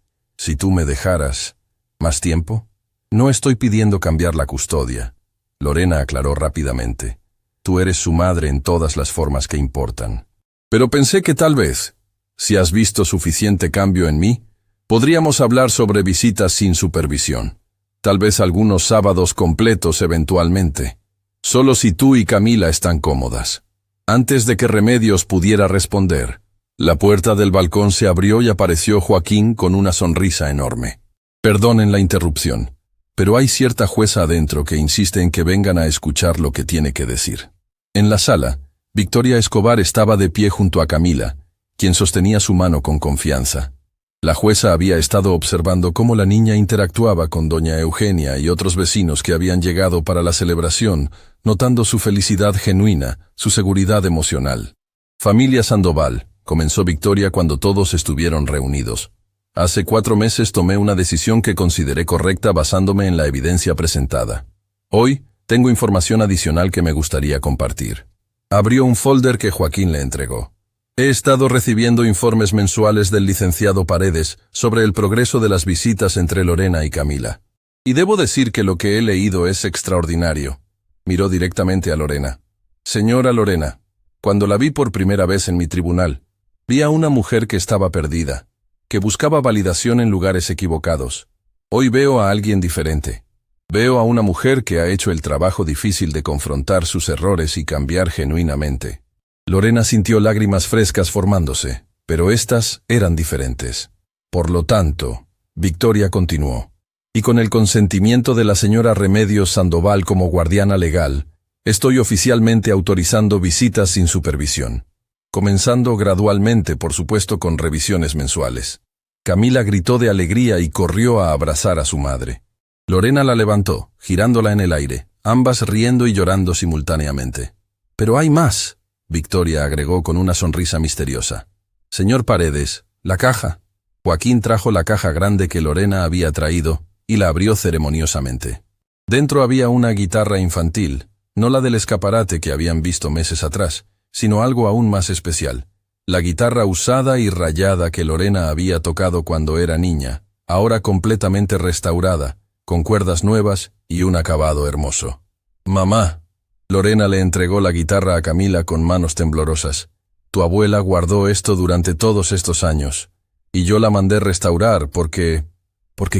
tú me dejaras. ¿Más tiempo? No estoy pidiendo cambiar la custodia. Lorena aclaró rápidamente. Tú eres su madre en todas las formas que importan. Pero pensé que tal vez, si has visto suficiente cambio en mí, podríamos hablar sobre visitas sin supervisión. Tal vez algunos sábados completos eventualmente. Solo si tú y Camila están cómodas. Antes de que Remedios pudiera responder, la puerta del balcón se abrió y apareció Joaquín con una sonrisa enorme. Perdonen la interrupción, pero hay cierta jueza adentro que insiste en que vengan a escuchar lo que tiene que decir. En la sala, Victoria Escobar estaba de pie junto a Camila, quien sostenía su mano con confianza. La jueza había estado observando cómo la niña interactuaba con doña Eugenia y otros vecinos que habían llegado para la celebración, notando su felicidad genuina, su seguridad emocional. Familia Sandoval, comenzó Victoria cuando todos estuvieron reunidos. Hace 4 meses tomé una decisión que consideré correcta basándome en la evidencia presentada. Hoy, tengo información adicional que me gustaría compartir. Abrió un folder que Joaquín le entregó. He estado recibiendo informes mensuales del licenciado Paredes sobre el progreso de las visitas entre Lorena y Camila. Y debo decir que lo que he leído es extraordinario. Miró directamente a Lorena. Señora Lorena, cuando la vi por primera vez en mi tribunal, vi a una mujer que estaba perdida, que buscaba validación en lugares equivocados. Hoy veo a alguien diferente. Veo a una mujer que ha hecho el trabajo difícil de confrontar sus errores y cambiar genuinamente. Lorena sintió lágrimas frescas formándose, pero estas eran diferentes. Por lo tanto, Victoria continuó. Y con el consentimiento de la señora Remedios Sandoval como guardiana legal, estoy oficialmente autorizando visitas sin supervisión. Comenzando gradualmente, por supuesto, con revisiones mensuales. Camila gritó de alegría y corrió a abrazar a su madre. Lorena la levantó, girándola en el aire, ambas riendo y llorando simultáneamente. Pero hay más, Victoria agregó con una sonrisa misteriosa. Señor Paredes, la caja. Joaquín trajo la caja grande que Lorena había traído y la abrió ceremoniosamente. Dentro había una guitarra infantil, no la del escaparate que habían visto meses atrás, sino algo aún más especial. La guitarra usada y rayada que Lorena había tocado cuando era niña, ahora completamente restaurada, con cuerdas nuevas y un acabado hermoso. Mamá. Lorena le entregó la guitarra a Camila con manos temblorosas. Tu abuela guardó esto durante todos estos años, y yo la mandé restaurar porque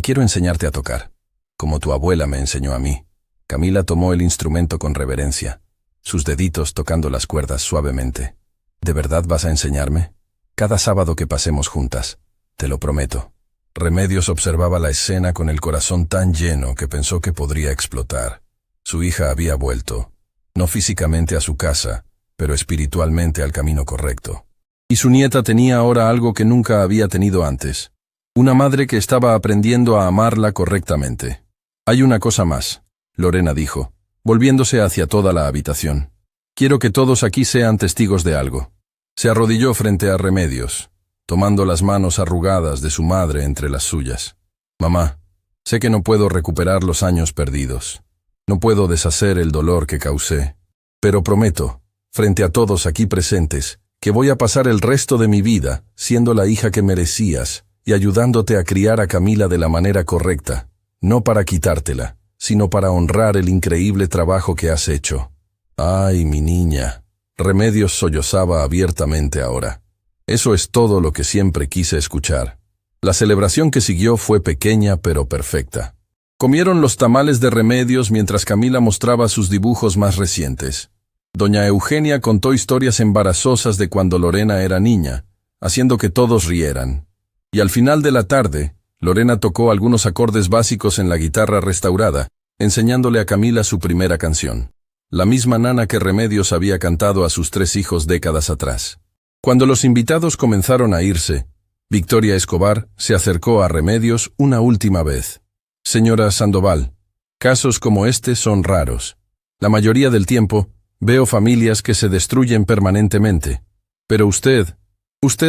quiero enseñarte a tocar, como tu abuela me enseñó a mí. Camila tomó el instrumento con reverencia, sus deditos tocando las cuerdas suavemente. ¿De verdad vas a enseñarme? Cada sábado que pasemos juntas, te lo prometo. Remedios observaba la escena con el corazón tan lleno que pensó que podría explotar. Su hija había vuelto, no físicamente a su casa, pero espiritualmente al camino correcto. Y su nieta tenía ahora algo que nunca había tenido antes. Una madre que estaba aprendiendo a amarla correctamente. Hay una cosa más, Lorena dijo, volviéndose hacia toda la habitación. Quiero que todos aquí sean testigos de algo. Se arrodilló frente a Remedios, tomando las manos arrugadas de su madre entre las suyas. Mamá, sé que no puedo recuperar los años perdidos. No puedo deshacer el dolor que causé. Pero prometo, frente a todos aquí presentes, que voy a pasar el resto de mi vida siendo la hija que merecías y ayudándote a criar a Camila de la manera correcta, no para quitártela, sino para honrar el increíble trabajo que has hecho. Ay, mi niña. Remedios sollozaba abiertamente ahora. Eso es todo lo que siempre quise escuchar. La celebración que siguió fue pequeña pero perfecta. Comieron los tamales de Remedios mientras Camila mostraba sus dibujos más recientes. Doña Eugenia contó historias embarazosas de cuando Lorena era niña, haciendo que todos rieran. Y al final de la tarde, Lorena tocó algunos acordes básicos en la guitarra restaurada, enseñándole a Camila su primera canción. La misma nana que Remedios había cantado a sus 3 hijos décadas atrás. Cuando los invitados comenzaron a irse, Victoria Escobar se acercó a Remedios una última vez. Señora Sandoval, casos como este son raros. La mayoría del tiempo, veo familias que se destruyen permanentemente. Pero usted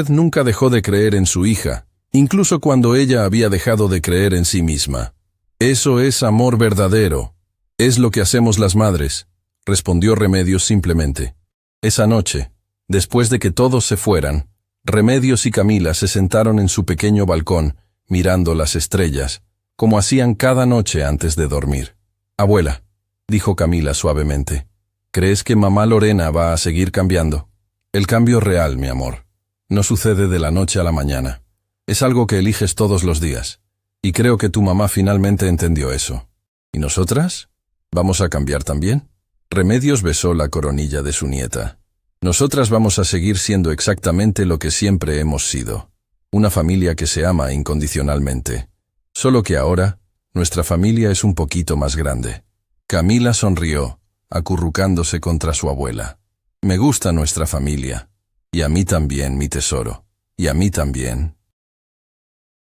nunca dejó de creer en su hija, incluso cuando ella había dejado de creer en sí misma. Eso es amor verdadero. Es lo que hacemos las madres, respondió Remedios simplemente. Esa noche, después de que todos se fueran, Remedios y Camila se sentaron en su pequeño balcón, mirando las estrellas, como hacían cada noche antes de dormir. Abuela, dijo Camila suavemente, ¿crees que mamá Lorena va a seguir cambiando? El cambio real, mi amor, no sucede de la noche a la mañana. Es algo que eliges todos los días. Y creo que tu mamá finalmente entendió eso. ¿Y nosotras? ¿Vamos a cambiar también? Remedios besó la coronilla de su nieta. Nosotras vamos a seguir siendo exactamente lo que siempre hemos sido. Una familia que se ama incondicionalmente. Solo que ahora, nuestra familia es un poquito más grande. Camila sonrió, acurrucándose contra su abuela. Me gusta nuestra familia. Y a mí también, mi tesoro. Y a mí también.